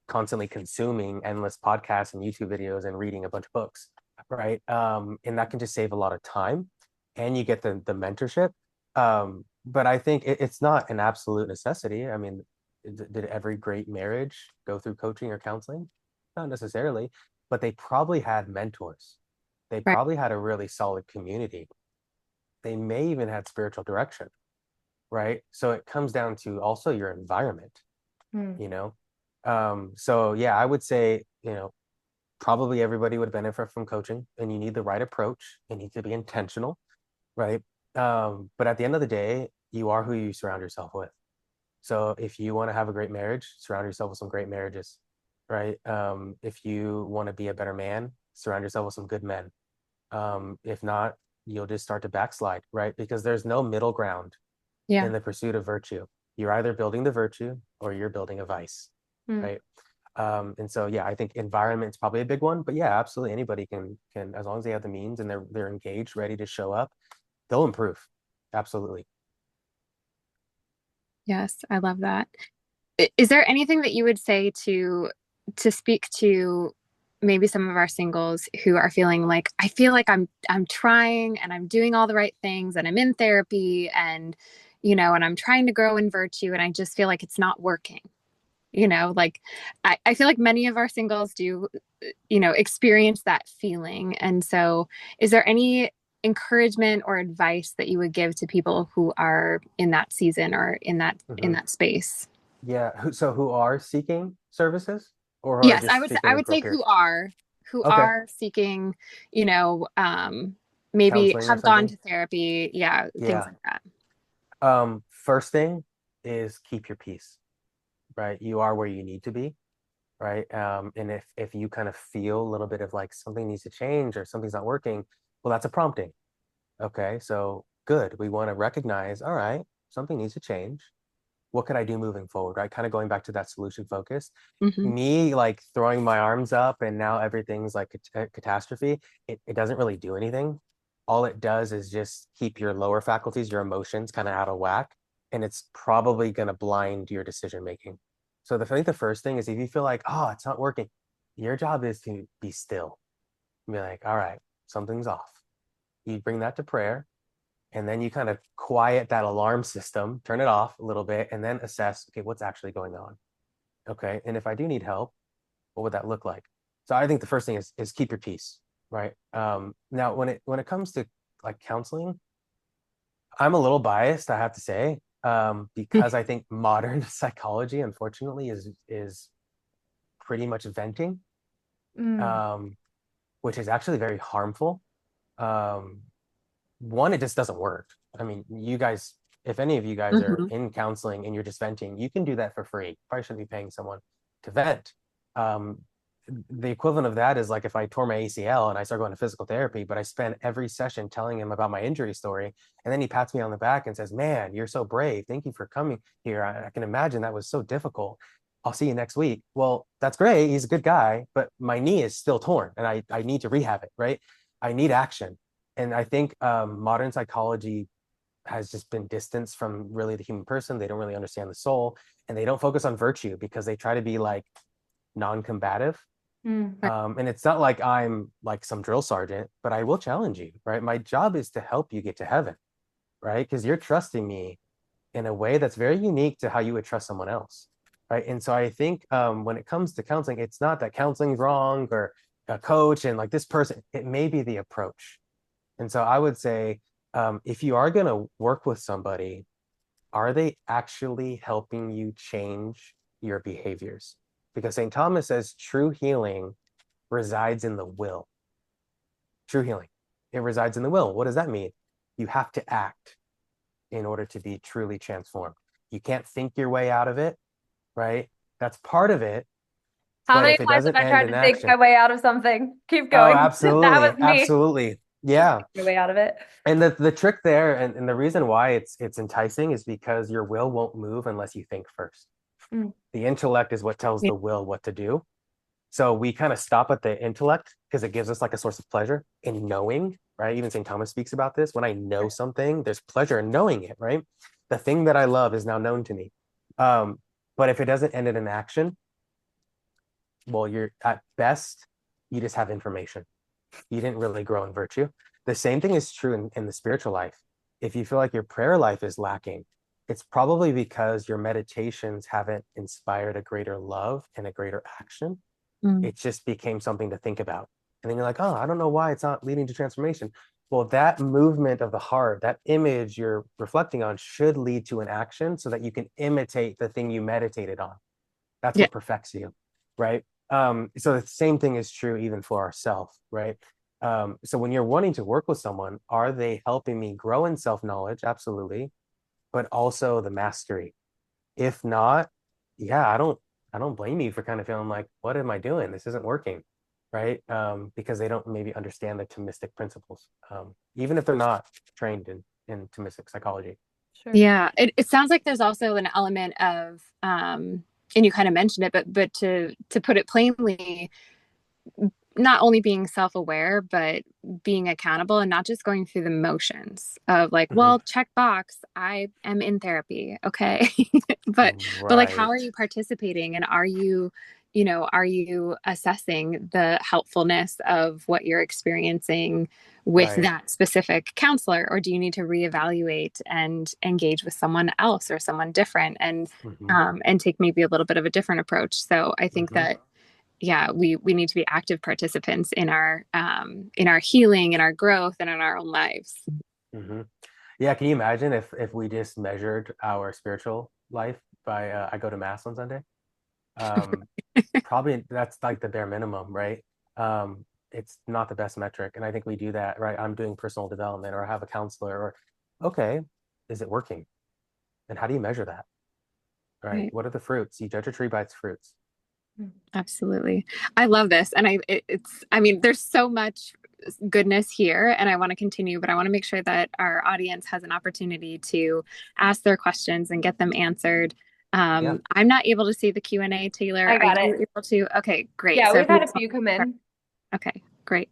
constantly consuming endless podcasts and YouTube videos and reading a bunch of books, right? And that can just save a lot of time, and you get the mentorship. But I think it's not an absolute necessity. I mean, did every great marriage go through coaching or counseling? Not necessarily, but they probably had mentors. They
Right.
probably had a really solid community. They may even had spiritual direction, right? So it comes down to also your environment,
Hmm.
you know? So yeah, I would say, probably everybody would benefit from coaching, and you need the right approach. You need to be intentional, right? But at the end of the day, you are who you surround yourself with. So if you want to have a great marriage, surround yourself with some great marriages, right? If you want to be a better man, surround yourself with some good men. If not, you'll just start to backslide, right? Because there's no middle ground
Yeah.
in the pursuit of virtue. You're either building the virtue or you're building a vice,
Hmm.
right? And so yeah, I think environment's probably a big one, but yeah, absolutely anybody can as long as they have the means and they're engaged, ready to show up, they'll improve. Absolutely.
Yes, I love that. Is there anything that you would say to speak to maybe some of our singles who are feeling like, I feel like I'm trying and I'm doing all the right things and I'm in therapy, and I'm trying to grow in virtue, and I just feel like it's not working. Like I feel like many of our singles do, experience that feeling. And so is there any encouragement or advice that you would give to people who are in that season or in that
Mhm.
in that space?
Yeah. Who are seeking services or who are
Yes,
just
I
seeking
would say
appropriate?
who
Okay.
are seeking, you know, maybe
Counseling or
have gone
something.
to therapy, yeah, things
Yeah.
like that.
First thing is keep your peace, right? You are where you need to be, right? And if you kind of feel a little bit of like something needs to change or something's not working, well, that's a prompting. Okay, so good. We want to recognize, all right, something needs to change. What could I do moving forward, right? Kind of going back to that solution focus.
Hmm.
Me like throwing my arms up and now everything's like a catastrophe, it doesn't really do anything. All it does is just keep your lower faculties, your emotions kind of out of whack, and it's probably going to blind your decision making. So I think the first thing is if you feel like, oh, it's not working, your job is to be still. Be like, all right, something's off. You bring that to prayer, and then you kind of quiet that alarm system, turn it off a little bit, and then assess, okay, what's actually going on? Okay, and if I do need help, what would that look like? So I think the first thing is keep your peace, right? Now when it comes to like counseling, I'm a little biased, I have to say, because I think modern psychology, unfortunately, is pretty much venting,
Mm,
um, which is actually very harmful. Um, One, it just doesn't work. I mean, you guys, if any of you guys are
Hmm.
in counseling and you're just venting, you can do that for free. Probably shouldn't be paying someone to vent. Um, the equivalent of that is like if I tore my ACL and I start going to physical therapy, but I spend every session telling him about my injury story, and then he pats me on the back and says, "Man, you're so brave. Thank you for coming here. I can imagine that was so difficult. I'll see you next week." Well, that's great. He's a good guy, but my knee is still torn, and I need to rehab it. Right? I need action, and I think modern psychology has just been distanced from really the human person. They don't really understand the soul, and they don't focus on virtue because they try to be like non-combative.
mm,
And it's not like I'm like some drill sergeant, but I will challenge you, right? My job is to help you get to heaven, right? Because you're trusting me in a way that's very unique to how you would trust someone else, right? And so I think when it comes to counseling, it's not that counseling's wrong or a coach and like this person, it may be the approach. And so I would say if you are going to work with somebody, are they actually helping you change your behaviors? Because St. Thomas says true healing resides in the will. True healing. It resides in the will. What does that mean? You have to act in order to be truly transformed. You can't think your way out of it, right? That's part of it.
how
But
many
if it
times have
doesn't
I
end
tried
in
to think my
action,
way out of something? Keep
oh,
going. That
absolutely,
was me.
absolutely.
Can't
Yeah.
think my way out of it.
And the trick there and the reason why it's enticing is because your will won't move unless you think first.
Mm,
The intellect is what tells
Yeah.
the will what to do. So we kind of stop at the intellect because it gives us like a source of pleasure in knowing, right? Even St. Thomas speaks about this. When I know something, there's pleasure in knowing it, right? The thing that I love is now known to me. Um, but if it doesn't end in an action, well, you're at best, you just have information. You didn't really grow in virtue. The same thing is true in the spiritual life. If you feel like your prayer life is lacking, it's probably because your meditations haven't inspired a greater love and a greater action.
Mm.
It just became something to think about. And then you're like, oh, I don't know why it's not leading to transformation. Well, that movement of the heart, that image you're reflecting on should lead to an action so that you can imitate the thing you meditated on. That's
Yeah.
what perfects you, right? So the same thing is true even for ourselves, right? So when you're wanting to work with someone, are they helping me grow in self-knowledge? Absolutely, but also the mastery. If not, yeah, I don't blame you for kind of feeling like, what am I doing? This isn't working, right? Because they don't maybe understand the Thomistic principles, even if they're not trained in Thomistic psychology.
sure.
Yeah, it sounds like there's also an element of, and you kind of mentioned it, but to put it plainly, not only being self-aware, but being accountable and not just going through the motions of like,
Mhm.
well, check box, I am in therapy, okay, but like, how are
Right,
you participating, and are you, are you assessing the helpfulness of what you're experiencing with
right.
that specific counselor, or do you need to reevaluate and engage with someone else or someone different,
Hmm.
and take maybe a little bit of a different approach? So I think
Hmm.
that, yeah, we need to be active participants in our healing, in our growth, and in our own lives.
Hmm. Yeah, can you imagine if we just measured our spiritual life I go to mass on Sunday. Um, Probably that's like the bare minimum, right? It's not the best metric. And I think we do that, right? I'm doing personal development or I have a counselor or, okay, is it working? And how do you measure that, right?
Right.
What are the fruits? You judge a tree by its fruits.
Absolutely. I love this. And I mean, there's so much goodness here and I want to continue, but I want to make sure that our audience has an opportunity to ask their questions and get them answered.
Yeah.
I'm not able to see the Q&A, Taylor.
I
Are
got
you
it.
able to? Okay, great.
Yeah,
So
we've
if you
had a
just want
few come
to,
in.
okay, great.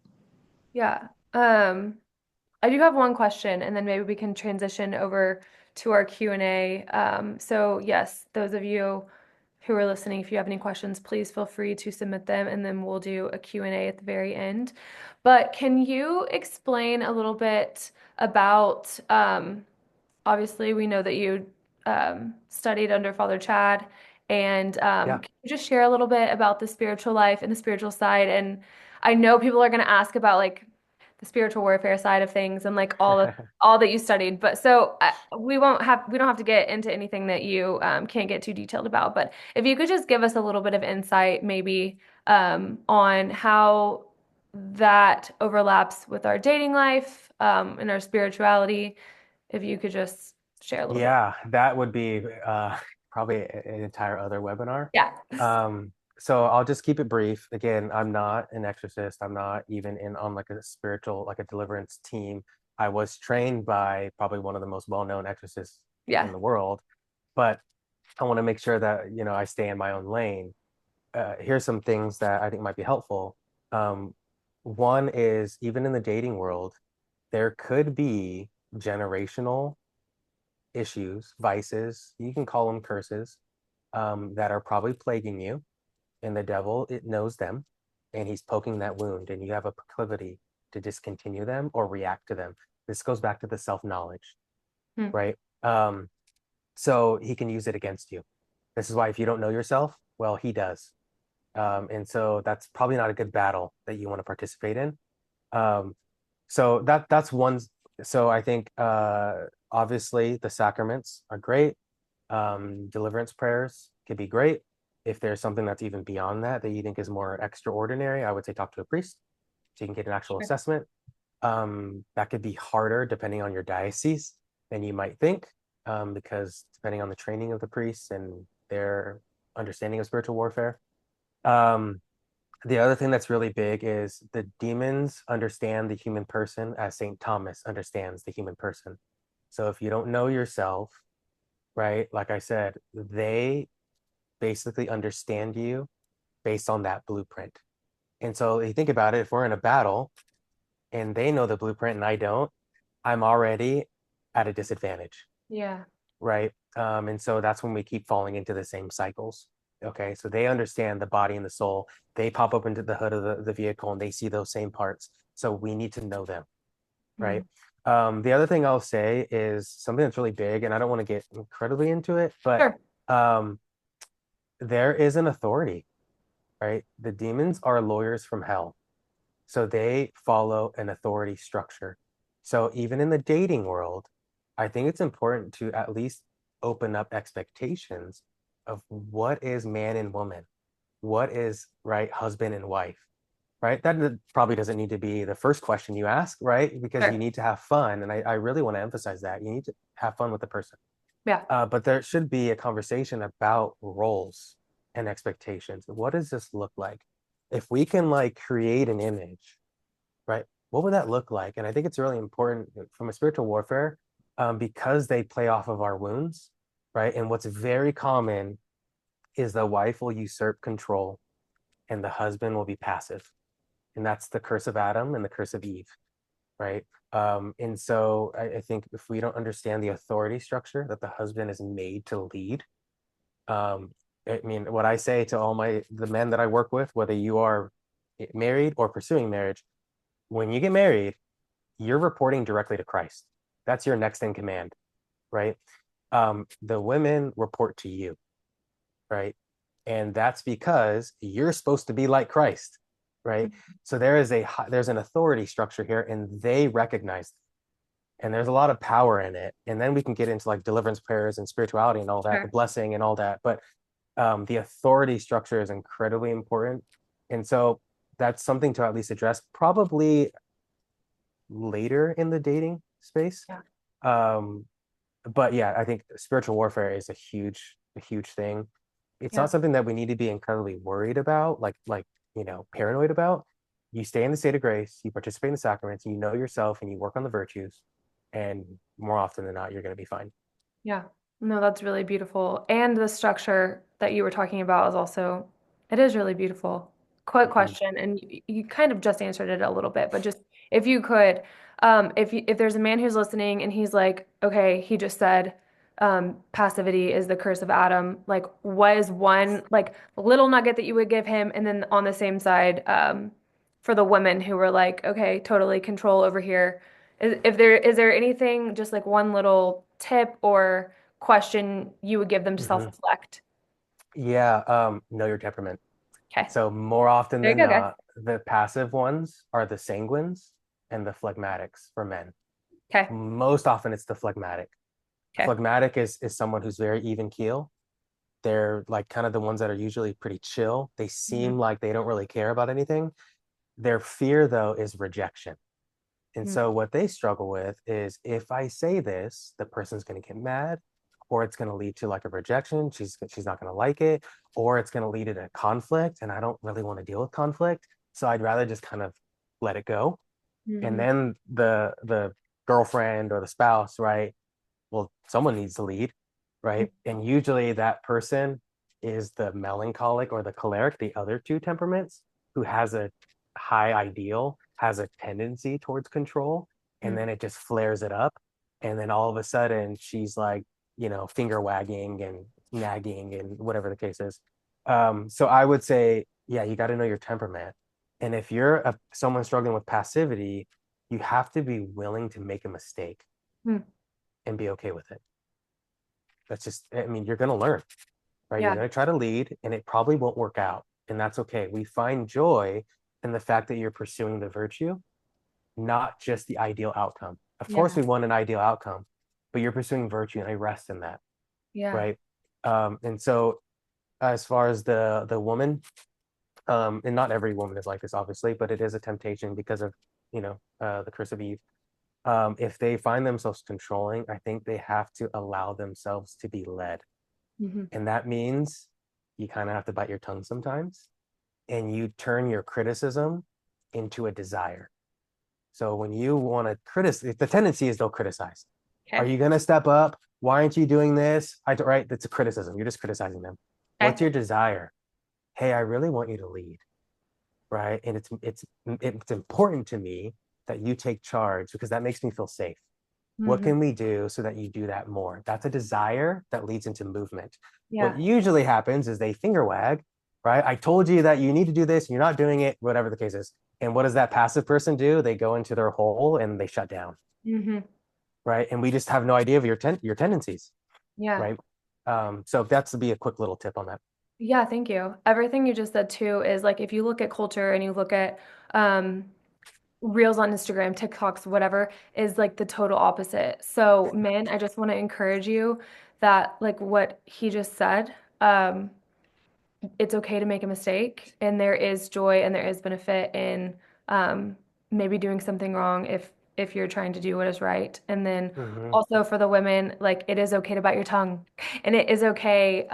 Yeah. I do have one question, and then maybe we can transition over to our Q&A. So yes, those of you who are listening, if you have any questions, please feel free to submit them, and then we'll do a Q&A at the very end. But can you explain a little bit about, obviously, we know that you studied under Father Chad, and
Yeah.
can you just share a little bit about the spiritual life and the spiritual side? And I know people are going to ask about like the spiritual warfare side of things and like all that you studied. But so we don't have to get into anything that you can't get too detailed about. But if you could just give us a little bit of insight, maybe on how that overlaps with our dating life and our spirituality, if you could just share a little bit.
Yeah, that would be probably an entire other webinar.
Yeah.
So I'll just keep it brief. Again, I'm not an exorcist. I'm not even in on like a spiritual, like a deliverance team. I was trained by probably one of the most well-known exorcists in
Yeah.
the world, but I want to make sure that, I stay in my own lane. Here's some things that I think might be helpful. Um, One is even in the dating world, there could be generational issues, vices, you can call them curses, that are probably plaguing you. And the devil, it knows them, and he's poking that wound, and you have a proclivity to discontinue them or react to them. This goes back to the self-knowledge,
Hmm.
right? So he can use it against you. This is why if you don't know yourself, well, he does. And so that's probably not a good battle that you want to participate in. Um, so that's one. So I think obviously the sacraments are great. Deliverance prayers could be great. If there's something that's even beyond that that you think is more extraordinary, I would say talk to a priest so you can get an actual
Sure.
assessment. That could be harder depending on your diocese than you might think, because depending on the training of the priests and their understanding of spiritual warfare. Um, the other thing that's really big is the demons understand the human person as St. Thomas understands the human person. So if you don't know yourself, right, like I said, they basically understand you based on that blueprint. And so you think about it, if we're in a battle and they know the blueprint and I don't, I'm already at a disadvantage,
Yeah.
right? And so that's when we keep falling into the same cycles. Okay, so they understand the body and the soul. They pop up into the hood of the vehicle and they see those same parts. So we need to know them, right?
Mm.
The other thing I'll say is something that's really big, and I don't want to get incredibly into it, but
Sure.
um, there is an authority, right? The demons are lawyers from hell. So they follow an authority structure. So even in the dating world, I think it's important to at least open up expectations of what is man and woman, what is right husband and wife, right? That probably doesn't need to be the first question you ask, right? Because you
Sure.
need to have fun. And I really want to emphasize that. You need to have fun with the person.
Yeah.
But there should be a conversation about roles and expectations. What does this look like? If we can like create an image, right? What would that look like? And I think it's really important from a spiritual warfare, because they play off of our wounds, right? And what's very common is the wife will usurp control and the husband will be passive. And that's the curse of Adam and the curse of Eve, right? And so I think if we don't understand the authority structure that the husband is made to lead, um, I mean, what I say to all the men that I work with, whether you are married or pursuing marriage, when you get married, you're reporting directly to Christ. That's your next in command, right? The women report to you, right? And that's because you're supposed to be like Christ, right? So there's an authority structure here, and they recognize, and there's a lot of power in it. And then we can get into like deliverance prayers and spirituality and all that, the
Sure.
blessing and all that. But the authority structure is incredibly important. And so that's something to at least address probably later in the dating space.
Yeah.
Um, but yeah, I think spiritual warfare is a huge thing. It's
Yeah.
not something that we need to be incredibly worried about, paranoid about. You stay in the state of grace, you participate in the sacraments, you know yourself, and you work on the virtues, and more often than not, you're going to be fine.
Yeah. No, that's really beautiful. And the structure that you were talking about is also, it is really beautiful. Quick
Mhm.
question, and you kind of just answered it a little bit, but just if you could, if there's a man who's listening and he's like, okay, he just said, passivity is the curse of Adam. Like, what is one like little nugget that you would give him? And then on the same side, for the women who were like, okay, totally control over here. Is there anything, just like one little tip or question you would give them to
Mhm.
self-reflect?
Yeah, know your temperament.
Okay.
So more often
There you
than
go, guys.
not, the passive ones are the sanguines and the phlegmatics for men.
Okay.
Most often it's the phlegmatic.
Okay.
Phlegmatic is someone who's very even keel. They're like kind of the ones that are usually pretty chill. They
Mhm.
seem like they don't really care about anything. Their fear, though, is rejection. And
Mhm.
so what they struggle with is if I say this, the person's going to get mad, or it's going to lead to like a rejection. She's not going to like it, or it's going to lead to a conflict, and I don't really want to deal with conflict. So I'd rather just kind of let it go. And
Mhm.
then the girlfriend or the spouse, right? Well, someone needs to lead, right? And usually that person is the melancholic or the choleric, the other two temperaments, who has a high ideal, has a tendency towards control, and
Mhm.
then it just flares it up. And then all of a sudden she's like, finger wagging and nagging and whatever the case is. So I would say, yeah, you got to know your temperament. And if you're someone struggling with passivity, you have to be willing to make a mistake
Mhm.
and be okay with it. That's just, I mean, you're going to learn, right? You're
Yeah.
going to try to lead and it probably won't work out. And that's okay. We find joy in the fact that you're pursuing the virtue, not just the ideal outcome. Of course,
Yeah.
we want an ideal outcome, but you're pursuing virtue and I rest in that,
Yeah.
right? And so, as far as the woman, and not every woman is like this, obviously, but it is a temptation because of, the curse of Eve. If they find themselves controlling, I think they have to allow themselves to be led.
Mhm.
And that means you kind of have to bite your tongue sometimes and you turn your criticism into a desire. So when you want to criticize, the tendency is they'll criticize. Are
Okay.
you going to step up? Why aren't you doing this? Right? That's a criticism. You're just criticizing them. What's
Okay.
your desire? Hey, I really want you to lead, right? And it's important to me that you take charge because that makes me feel safe. What
Mhm.
can we do so that you do that more? That's a desire that leads into movement. What
Yeah.
usually happens is they finger wag, right? I told you that you need to do this, and you're not doing it, whatever the case is. And what does that passive person do? They go into their hole and they shut down,
Mhm.
right? And we just have no idea of your tendencies,
Yeah.
right? So that's to be a quick little tip on that.
Yeah, thank you. Everything you just said too is like if you look at culture and you look at reels on Instagram, TikToks, whatever, is like the total opposite. So, men, I just want to encourage you that like what he just said, it's okay to make a mistake, and there is joy and there is benefit in um, maybe doing something wrong if you're trying to do what is right. And then
Hmm.
also for the women, like it is okay to bite your tongue, and it is okay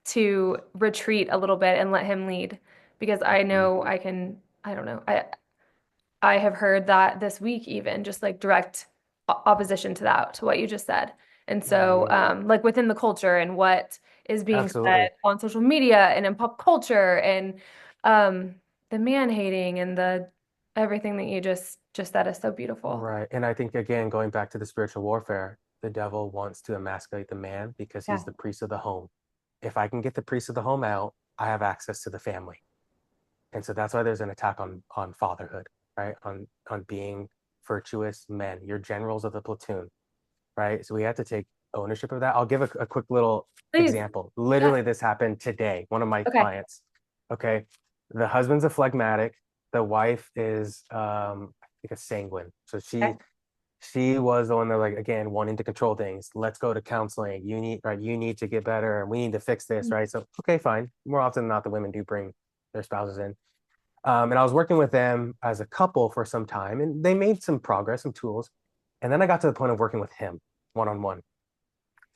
to retreat a little bit and let him lead, because I
Hmm.
know I can. I don't know. I have heard that this week, even just like direct opposition to that, to what you just said. And so,
Hmm.
like within the culture and what is being
Absolutely.
said on social media and in pop culture and um, the man hating and the everything that you just said is so beautiful.
Right. And I think, again, going back to the spiritual warfare, the devil wants to emasculate the man because
Yeah.
he's the priest of the home. If I can get the priest of the home out, I have access to the family. And so that's why there's an attack on fatherhood, right? On being virtuous men, you're generals of the platoon, right? So we have to take ownership of that. I'll give a quick little
Please.
example.
Yeah.
Literally, this happened today. One of my
Okay.
clients, okay, the husband's a phlegmatic, the wife is I think a sanguine. So
Okay.
She was the one that, like, again, wanting to control things. Let's go to counseling. You need to get better, and we need to fix this, right? So, okay, fine. More often than not, the women do bring their spouses in. And I was working with them as a couple for some time, and they made some progress, some tools. And then I got to the point of working with him one on one,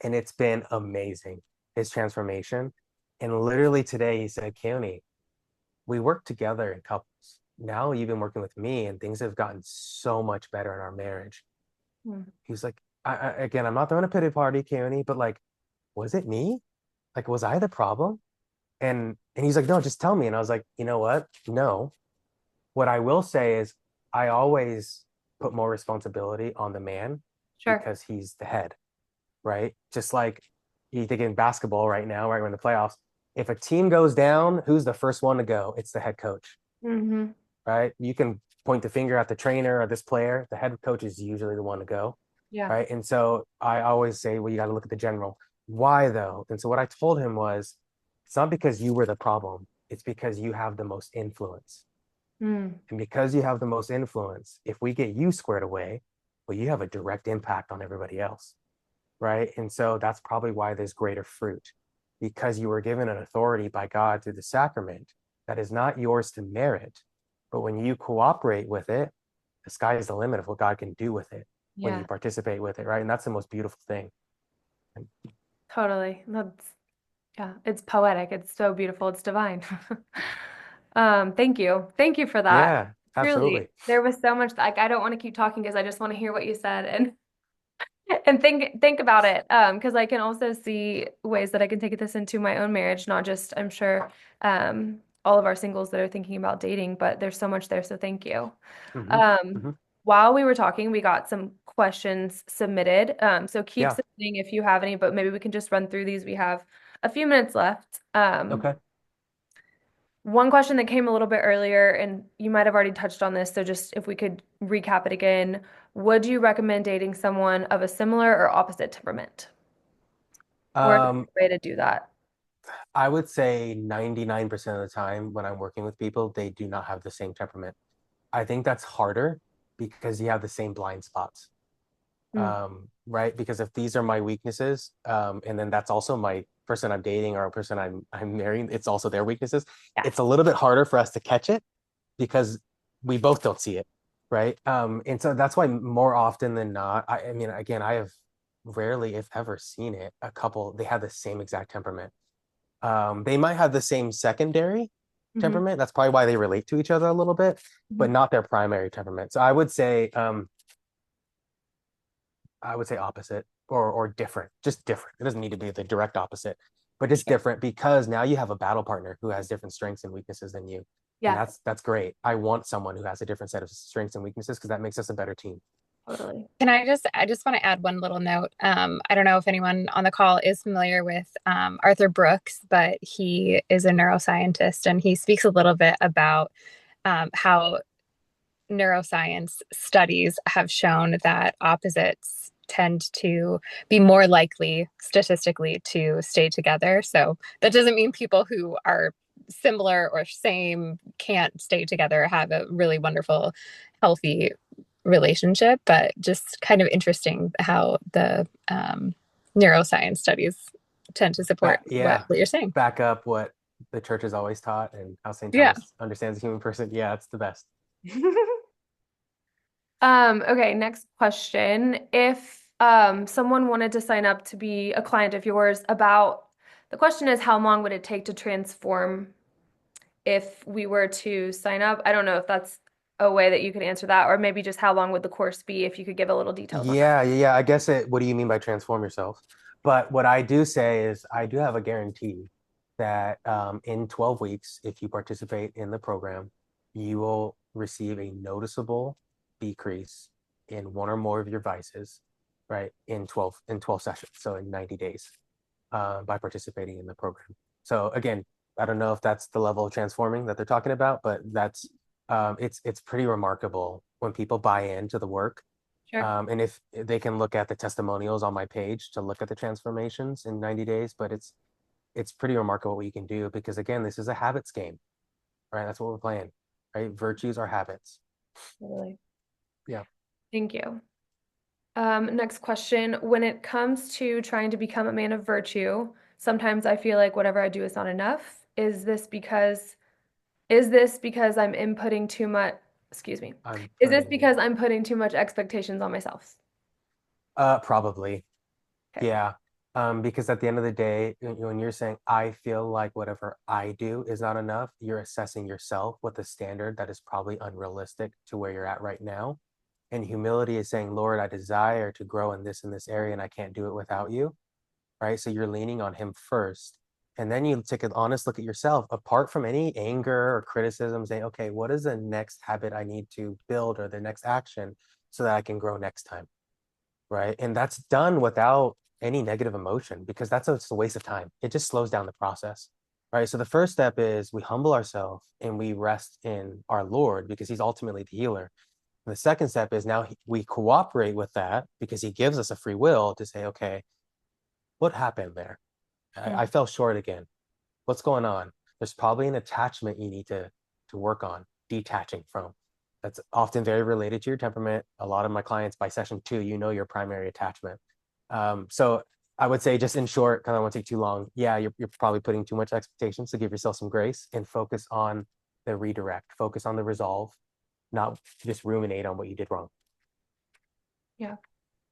and it's been amazing, his transformation. And literally today, he said, Keoni, we work together in couples. Now you've been working with me, and things have gotten so much better in our marriage.
Mm.
He's like, again, I'm not throwing a pity party, Keoni, but like, was it me? Like, was I the problem? And he's like, no, just tell me. And I was like, you know what? No. What I will say is I always put more responsibility on the man
Sure.
because he's the head, right? Just like you think in basketball right now, right? We're in the playoffs. If a team goes down, who's the first one to go? It's the head coach,
Mm-hmm.
right? You can point the finger at the trainer or this player. The head coach is usually the one to go,
Yeah.
right? And so I always say, well, you got to look at the general. Why though? And so what I told him was, it's not because you were the problem. It's because you have the most influence.
Mm.
And because you have the most influence, if we get you squared away, well, you have a direct impact on everybody else, right? And so that's probably why there's greater fruit, because you were given an authority by God through the sacrament that is not yours to merit. But when you cooperate with it, the sky is the limit of what God can do with it when you
Yeah,
participate with it, right? And that's the most beautiful thing. And
totally. Yeah, it's poetic. It's so beautiful. It's divine. Thank you. Thank you for that.
yeah,
Truly,
absolutely.
there was so much like I don't want to keep talking because I just want to hear what you said and think about it. Because I can also see ways that I can take this into my own marriage, not just I'm sure all of our singles that are thinking about dating, but there's so much there. So thank you.
Hmm.
Um,
Hmm.
while we were talking, we got some questions submitted. So keep
Yeah.
submitting if you have any, but maybe we can just run through these. We have a few minutes left.
Okay.
One question that came a little bit earlier, and you might have already touched on this, so just if we could recap it again, would you recommend dating someone of a similar or opposite temperament? Or is there
Um,
a way to do that?
I would say 99% of the time when I'm working with people, they do not have the same temperament. I think that's harder because you have the same blind spots,
Hmm.
right? Because if these are my weaknesses, and then that's also my person I'm dating or a person I'm marrying, it's also their weaknesses.
Yeah.
It's a little bit harder for us to catch it because we both don't see it, right? And so that's why more often than not, I mean, again, I have rarely, if ever, seen it. A couple, they have the same exact temperament. They might have the same secondary
Hmm.
temperament. That's probably why they relate to each other a little bit, but
Hmm.
not their primary temperament. So I would say opposite or different, just different. It doesn't need to be the direct opposite, but just
Sure.
different because now you have a battle partner who has different strengths and weaknesses than you. And
Yeah,
that's great. I want someone who has a different set of strengths and weaknesses because that makes us a better team.
totally.
Can I just want to add one little note. I don't know if anyone on the call is familiar with Arthur Brooks, but he is a neuroscientist and he speaks a little bit about how neuroscience studies have shown that opposites tend to be more likely statistically to stay together. So that doesn't mean people who are similar or same can't stay together, have a really wonderful, healthy relationship, but just kind of interesting how the neuroscience studies tend to support
Yeah,
what you're saying.
back up what the church has always taught and how St.
Yeah.
Thomas understands the human person. Yeah, it's the best.
Okay, next question. If someone wanted to sign up to be a client of yours the question is how long would it take to transform if we were to sign up? I don't know if that's a way that you could answer that, or maybe just how long would the course be if you could give a little details on that.
Yeah. I guess what do you mean by transform yourself? But what I do say is I do have a guarantee that in 12 weeks, if you participate in the program, you will receive a noticeable decrease in one or more of your vices, right? In 12 sessions, so in 90 days, by participating in the program. So again, I don't know if that's the level of transforming that they're talking about, but it's pretty remarkable when people buy into the work,
Sure.
and if they can look at the testimonials on my page to look at the transformations in 90 days, but it's pretty remarkable what you can do because again, this is a habits game, right? That's what we're playing, right? Virtues are habits.
Totally.
Yeah.
Thank you. Next question. When it comes to trying to become a man of virtue, sometimes I feel like whatever I do is not enough. Is this because I'm inputting too much, excuse me.
I'm
Is this
putting,
because I'm putting too much expectations on myself?
probably.
Okay.
Yeah. Because at the end of the day, when you're saying, I feel like whatever I do is not enough, you're assessing yourself with a standard that is probably unrealistic to where you're at right now. And humility is saying, Lord, I desire to grow in this area, and I can't do it without you. Right? So you're leaning on him first. And then you take an honest look at yourself, apart from any anger or criticism, saying, okay, what is the next habit I need to build or the next action so that I can grow next time? Right. And that's done without any negative emotion because that's a waste of time. It just slows down the process. Right. So the first step is we humble ourselves and we rest in our Lord because he's ultimately the healer. And the second step is now we cooperate with that because he gives us a free will to say, okay, what happened there? I fell short again. What's going on? There's probably an attachment you need to work on detaching from. That's often very related to your temperament. A lot of my clients by session 2, you know your primary attachment. So I would say just in short, because I won't take too long. Yeah, you're probably putting too much expectations, so give yourself some grace and focus on the redirect, focus on the resolve, not just ruminate on what you did wrong.
Yeah.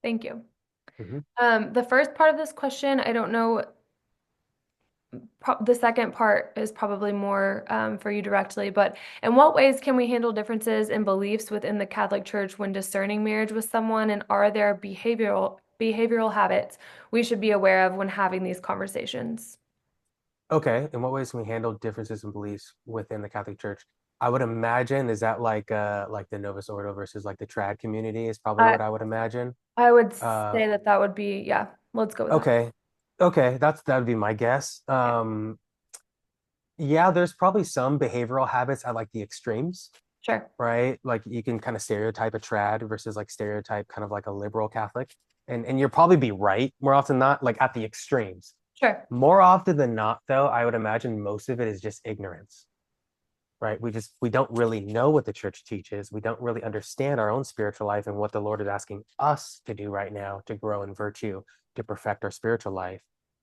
Thank you.
Mhm.
The first part of this question, I don't know. The second part is probably more for you directly, but in what ways can we handle differences in beliefs within the Catholic Church when discerning marriage with someone, and are there behavioral habits we should be aware of when having these conversations?
Okay, in what ways can we handle differences in beliefs within the Catholic Church? I would imagine, is that like the Novus Ordo versus like the trad community is probably
I
what I would imagine.
I would
Uh
say that that would be, yeah, let's go with that.
okay. Okay, that would be my guess.
Yeah,
Yeah, there's probably some behavioral habits at like the extremes,
sure,
right? Like you can kind of stereotype a trad versus like stereotype kind of like a liberal Catholic. And you'll probably be right more often than not, like at the extremes.
sure.
More often than not, though, I would imagine most of it is just ignorance, right? We don't really know what the church teaches. We don't really understand our own spiritual life and what the Lord is asking us to do right now to grow in virtue, to perfect our spiritual life.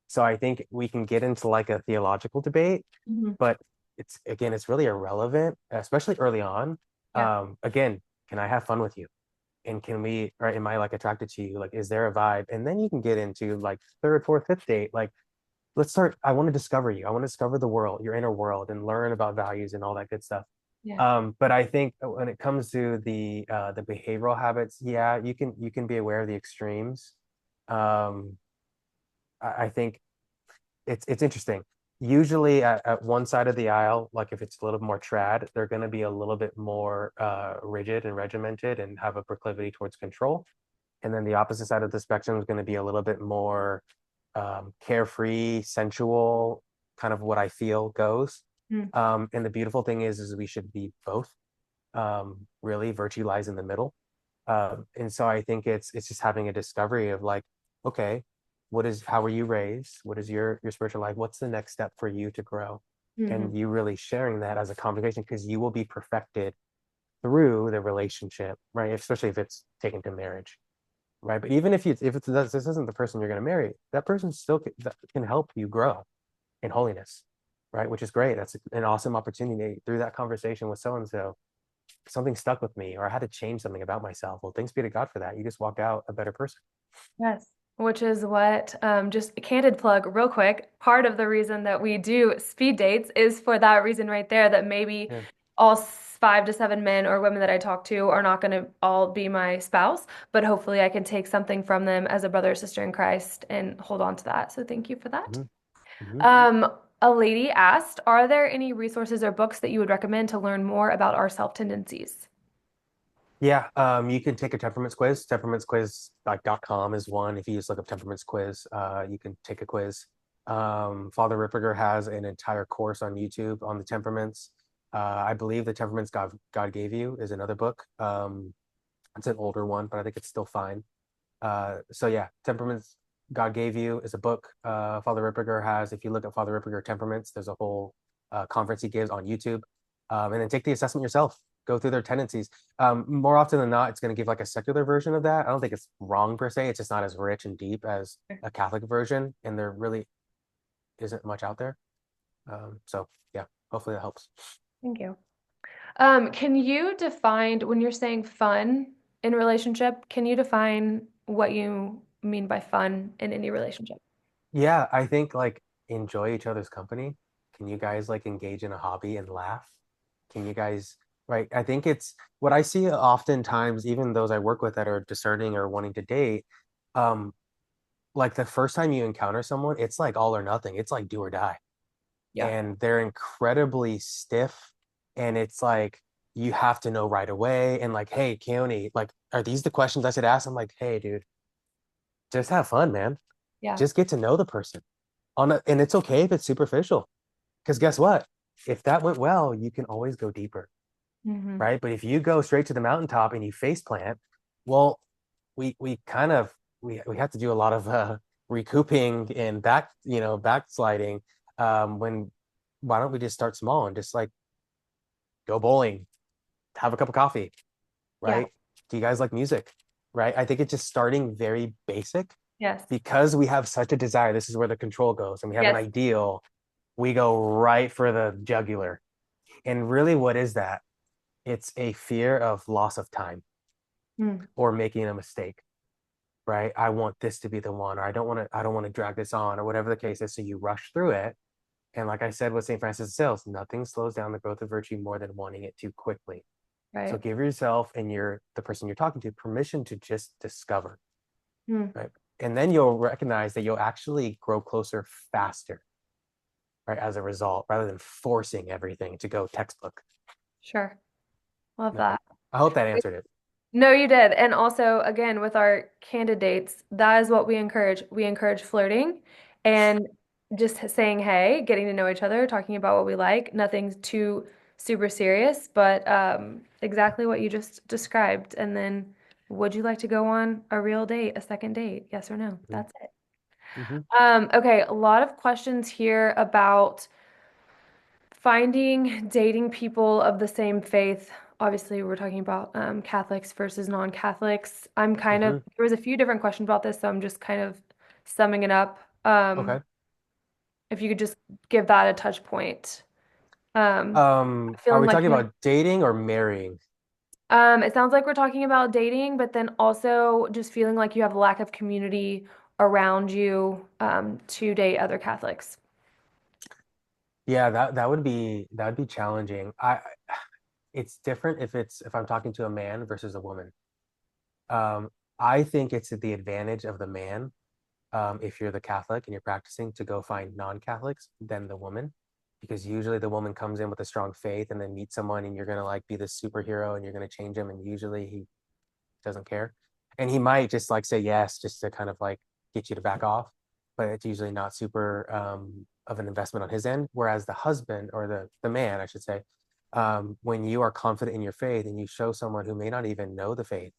So I think we can get into like a theological debate,
Mhm.
but it's really irrelevant, especially early on.
Yeah.
Again, can I have fun with you? And can we, or am I like attracted to you? Like, is there a vibe? And then you can get into like third, fourth, fifth date. Like, let's start. I want to discover you. I want to discover the world, your inner world, and learn about values and all that good stuff.
Yeah.
But I think when it comes to the behavioral habits, yeah, you can be aware of the extremes. Um, I think it's interesting. Usually at one side of the aisle, like if it's a little more trad, they're going to be a little bit more rigid and regimented and have a proclivity towards control. And then the opposite side of the spectrum is going to be a little bit more carefree, sensual, kind of what I feel goes.
Mm.
And the beautiful thing is we should be both. Really, virtue lies in the middle. And so I think it's just having a discovery of like, okay, how were you raised? What is your spiritual life? What's the next step for you to grow?
Mhm.
And you really sharing that as a conversation because you will be perfected through the relationship, right? Especially if it's taken to marriage, right? But even if this isn't the person you're going to marry, that person still that can help you grow in holiness, right? Which is great. That's an awesome opportunity through that conversation with so and so. Something stuck with me, or I had to change something about myself. Well, thanks be to God for that. You just walk out a better person.
Yes. Which is what, just a candid plug, real quick. Part of the reason that we do speed dates is for that reason right there, that maybe
Yeah.
all 5 to 7 men or women that I talk to are not going to all be my spouse, but hopefully I can take something from them as a brother or sister in Christ and hold on to that. So thank you for that.
Mhm. Mhm.
A lady asked, are there any resources or books that you would recommend to learn more about our self tendencies?
Yeah, you can take a temperaments quiz. Temperamentsquiz like .com is one. If you just look up temperaments quiz, you can take a quiz. Father Ripperger has an entire course on YouTube on the temperaments. I believe the temperaments God gave you is another book. It's an older one, but I think it's still fine. So yeah, temperaments God gave you is a book. Father Ripperger has. If you look at Father Ripperger temperaments, there's a whole conference he gives on YouTube. And then take the assessment yourself. go through their tendencies. More often than not, it's going to give like a secular version of that. I don't think it's wrong per se. It's just not as rich and deep as a Catholic version, and there really isn't much out there. So yeah, hopefully that helps.
Thank you. Can you define when you're saying fun in relationship, can you define what you mean by fun in any relationship?
Yeah, I think like enjoy each other's company. Can you guys like engage in a hobby and laugh? Can you guys, right? I think it's what I see oftentimes, even those I work with that are discerning or wanting to date, um, like the first time you encounter someone, it's like all or nothing. It's like do or die.
Yeah.
And they're incredibly stiff. And it's like you have to know right away. And like, hey, Keoni, like, are these the questions I should ask? I'm like, hey, dude, just have fun, man.
Yeah.
Just get to know the person and it's okay if it's superficial. Because guess what? If that went well, you can always go deeper,
Hmm.
right? But if you go straight to the mountaintop and you face plant, well, we kind of we have to do a lot of recouping and backsliding. When why don't we just start small and just like go bowling, have a cup of coffee,
Yeah.
right? Do you guys like music? Right? I think it's just starting very basic
Yes.
because we have such a desire. This is where the control goes, and we have an
Yes.
ideal. We go right for the jugular. And really, what is that? It's a fear of loss of time
Mm.
or making a mistake, right? I want this to be the one, or I don't want to drag this on, or whatever the case is. So you rush through it. And like I said with St. Francis of Sales, nothing slows down the growth of virtue more than wanting it too quickly. So
Right.
give yourself and the person you're talking to permission to just discover,
Mm.
right? And then you'll recognize that you'll actually grow closer faster, right? As a result, rather than forcing everything to go textbook.
Sure. Love
No,
that.
I hope that answered it.
No, you did. And also, again, with our candidates, that is what we encourage. We encourage flirting and just saying, hey, getting to know each other, talking about what we like. Nothing's too super serious, but exactly what you just described. And then, would you like to go on a real date, a second date? Yes or no? That's it.
Mm-hmm.
Okay, a lot of questions here about finding dating people of the same faith. Obviously, we're talking about Catholics versus non-Catholics.
Mm-hmm.
There was a few different questions about this, so I'm just kind of summing it up.
Okay.
If you could just give that a touch point.
Are
Feeling
we
like
talking about dating or marrying?
it sounds like we're talking about dating, but then also just feeling like you have a lack of community around you to date other Catholics.
Yeah, that would be challenging. It's different if I'm talking to a man versus a woman. Um, I think it's the advantage of the man, if you're the Catholic and you're practicing, to go find non-Catholics than the woman, because usually the woman comes in with a strong faith and then meets someone and you're gonna like be the superhero and you're gonna change him, and usually he doesn't care. And he might just like say yes just to kind of like get you to back off, but it's usually not super of an investment on his end. Whereas the husband or the man, I should say, when you are confident in your faith and you show someone who may not even know the faith,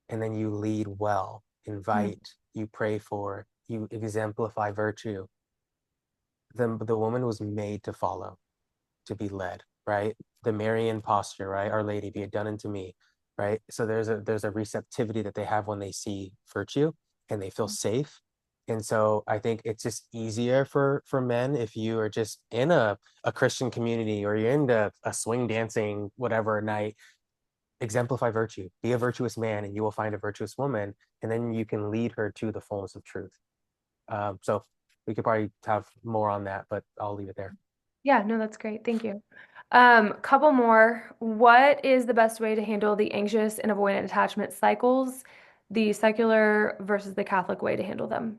and then you lead well,
Mm,
invite, you pray for, you exemplify virtue, then the woman was made to follow, to be led, right? The Marian posture, right? Our Lady, be it done unto me, right? So there's a receptivity that they have when they see virtue and they feel safe. And so I think it's just easier for men if you are just in a Christian community or you're into a swing dancing, whatever night, exemplify virtue, be a virtuous man, and you will find a virtuous woman, and then you can lead her to the fullness of truth. So we could probably have more on that, but I'll leave it there.
yeah, no, that's great. Thank you. Couple more. What is the best way to handle the anxious and avoidant attachment cycles, the secular versus the Catholic way to handle them?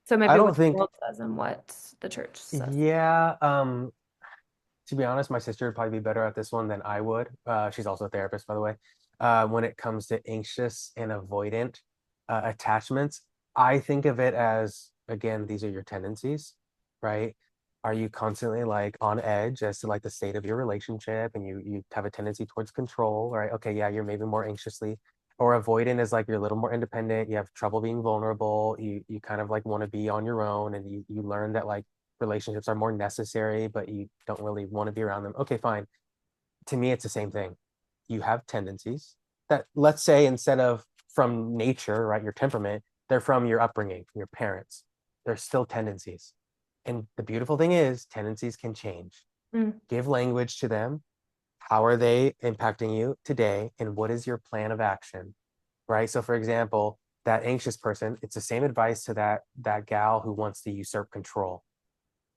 So
I
maybe what
don't
the
think,
world says and what the church says.
yeah, to be honest, my sister would probably be better at this one than I would. She's also a therapist, by the way. When it comes to anxious and avoidant attachments, I think of it as, again, these are your tendencies, right? Are you constantly like on edge as to like the state of your relationship and you have a tendency towards control, right? Okay, yeah, you're maybe more anxiously. Or avoidant is like you're a little more independent, you have trouble being vulnerable, you kind of like want to be on your own, and you learn that like relationships are more necessary, but you don't really want to be around them. Okay, fine. to me, it's the same thing. You have tendencies that, let's say, instead of from nature, right, your temperament, they're from your upbringing, from your parents. They're still tendencies. And the beautiful thing is, tendencies can change.
Mm.
Give language to them. How are they impacting you today? And what is your plan of action? Right. So, for example, that anxious person, it's the same advice to that gal who wants to usurp control.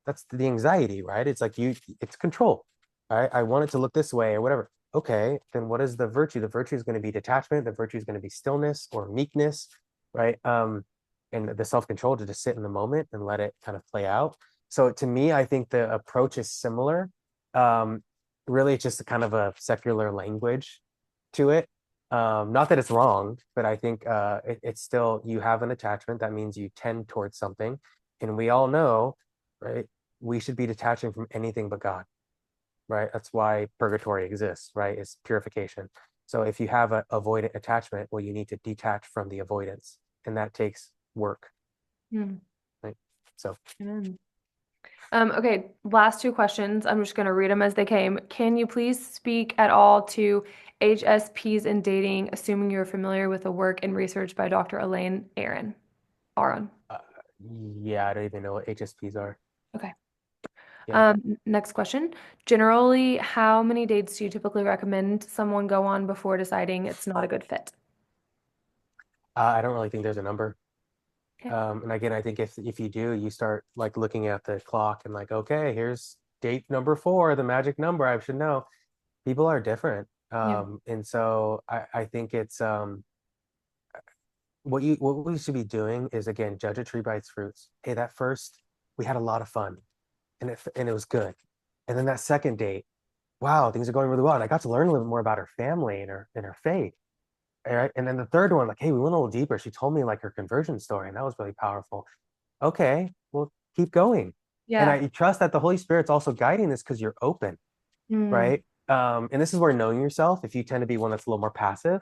That's the anxiety, right? It's like it's control. Right? I want it to look this way or whatever. Okay, then what is the virtue? The virtue is going to be detachment. The virtue is going to be stillness or meekness, right? And the self-control to just sit in the moment and let it kind of play out. So to me, I think the approach is similar. Um, Really, it's just a kind of a secular language to it. Not that it's wrong, but I think it's still, you have an attachment. That means you tend towards something. And we all know, right? We should be detaching from anything but God, right? That's why purgatory exists, right? It's purification. So if you have a avoidant attachment, well, you need to detach from the avoidance, and that takes work,
Mm.
right? So
Amen. Okay, last two questions. I'm just going to read them as they came. Can you please speak at all to HSPs in dating, assuming you're familiar with the work and research by Dr. Elaine Aron?
uh, yeah, I don't even know what HSPs are.
Okay.
Yeah,
Next question. Generally, how many dates do you typically recommend someone go on before deciding it's not a good fit?
I don't really think there's a number.
Okay.
And again, I think if you do, you start like looking at the clock and like, okay, here's date number 4, the magic number. I should know. People are different,
Yeah.
and so I think it's what we should be doing is, again, judge a tree by its fruits. Hey, that first, we had a lot of fun, and it was good. And then that second date, wow, things are going really well. And I got to learn a little bit more about her family and her faith. All right. And then the third one, like, hey, we went a little deeper. She told me like her conversion story, and that was really powerful. Okay, well, keep going. And
Yeah.
I trust that the Holy Spirit's also guiding this because you're open,
Mm,
right? And this is where knowing yourself, if you tend to be one that's a little more passive,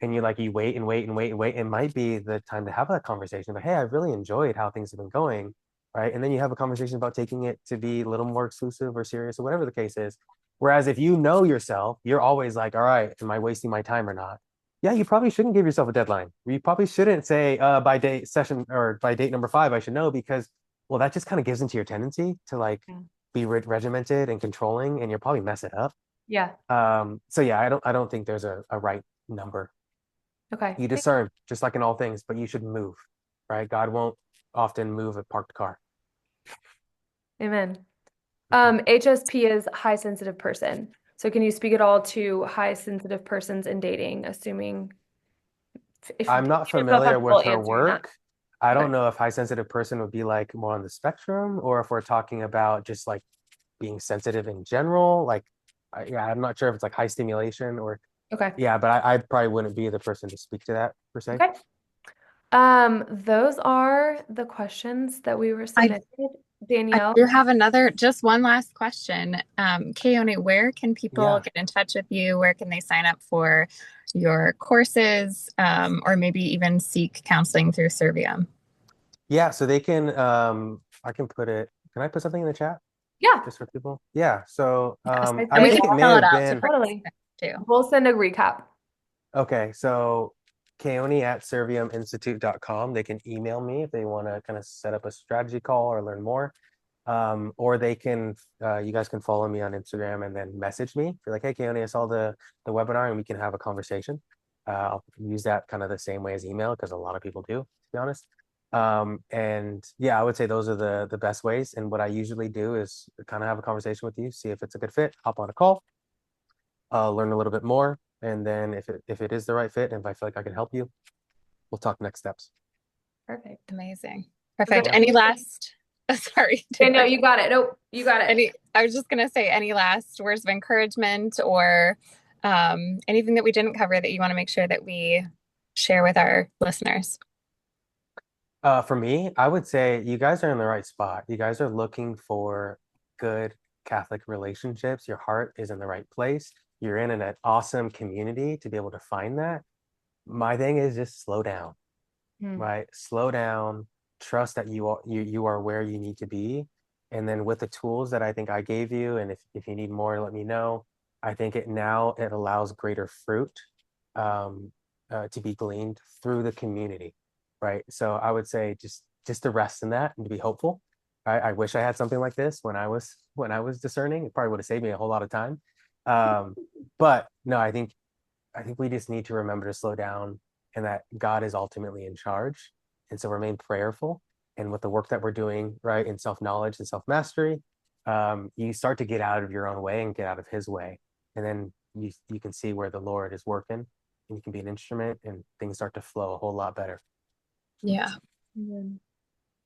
and you wait and wait and wait and wait, it might be the time to have that conversation. But hey, I've really enjoyed how things have been going, right? And then you have a conversation about taking it to be a little more exclusive or serious or whatever the case is. Whereas if you know yourself, you're always like, all right, am I wasting my time or not? Yeah, you probably shouldn't give yourself a deadline. You probably shouldn't say by date session or by date number 5, I should know, because well, that just kind of gives into your tendency to like
yeah.
be regimented and controlling, and you'll probably mess it up.
Yeah.
So yeah, I don't think there's a right number.
Okay.
You discern, just like in all things, but you should move, right? God won't often move a parked car.
Amen.
Mhm.
HSP is high sensitive person. So can you speak at all to high sensitive persons in dating, assuming if you
I'm not
feel
familiar
comfortable
with her
answering that?
work. I
Okay.
don't know if high sensitive person would be like more on the spectrum, or if we're talking about just like being sensitive in general. Like, yeah, I'm not sure if it's like high stimulation or,
Okay.
yeah, but I probably wouldn't be the person to speak to that per se.
Okay. Those are the questions that we were
I
submitted.
I
Danielle.
do have just one last question. Keoni, where can people
Yeah.
get in touch with you? Where can they sign up for your courses, or maybe even seek counseling through Servium?
Yeah, so they can I can put it, can I put something in the chat
Yeah.
just for people? Yeah, so
Yes,
I
and we
Send
can
think it
all-
may
spell it
have
out to
been,
Totally.
participants too.
We'll send a recap.
okay, so Keoni at serviuminstitute.com. They can email me if they want to kind of set up a strategy call or learn more. Or they can, you guys can follow me on Instagram and then message me. If you're like, hey, Keoni, I saw the webinar and we can have a conversation. I'll use that kind of the same way as email because a lot of people do, to be honest. And yeah, I would say those are the best ways. And what I usually do is kind of have a conversation with you, see if it's a good fit, hop on a call, learn a little bit more. And then if it is the right fit, and if I feel like I can help you, we'll talk next steps.
Perfect.
Amazing.
Okay.
Perfect.
Yeah.
Any last, sorry,
Danielle, you got it. Nope, you got it.
I was just going to say, any last words of encouragement or anything that we didn't cover that you want to make sure that we share with our listeners?
For me, I would say you guys are in the right spot. You guys are looking for good Catholic relationships. Your heart is in the right place. You're in an awesome community to be able to find that. My thing is just slow down,
Hmm.
right? Slow down, trust that you are where you need to be. And then with the tools that I think I gave you, and if you need more, let me know. I think it allows greater fruit um, to be gleaned through the community, right? So I would say just to rest in that and to be hopeful. I wish I had something like this when I was discerning. It probably would have saved me a whole lot of time. Um, but no, I think we just need to remember to slow down and that God is ultimately in charge. And so remain prayerful. And with the work that we're doing, right, in self-knowledge and self-mastery, you start to get out of your own way and get out of his way. And then you can see where the Lord is working and you can be an instrument and things start to flow a whole lot better.
Yeah,
Amen.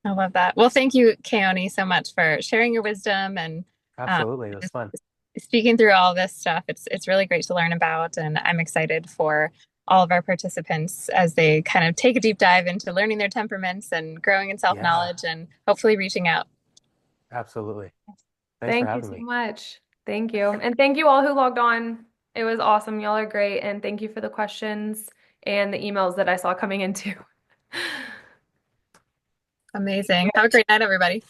I love that. Well, thank you, Keoni, so much for sharing your wisdom and um,
Absolutely. It was
just
fun.
speaking through all this stuff. It's really great to learn about, and I'm excited for all of our participants as they kind of take a deep dive into learning their temperaments and growing in
Yeah,
self-knowledge and hopefully reaching out.
absolutely. Thanks for
Thank you
having
so
me.
much. Thank you. And thank you all who logged on. It was awesome. Y'all are great. And thank you for the questions and the emails that I saw coming in too.
Amazing. Have a great night, everybody.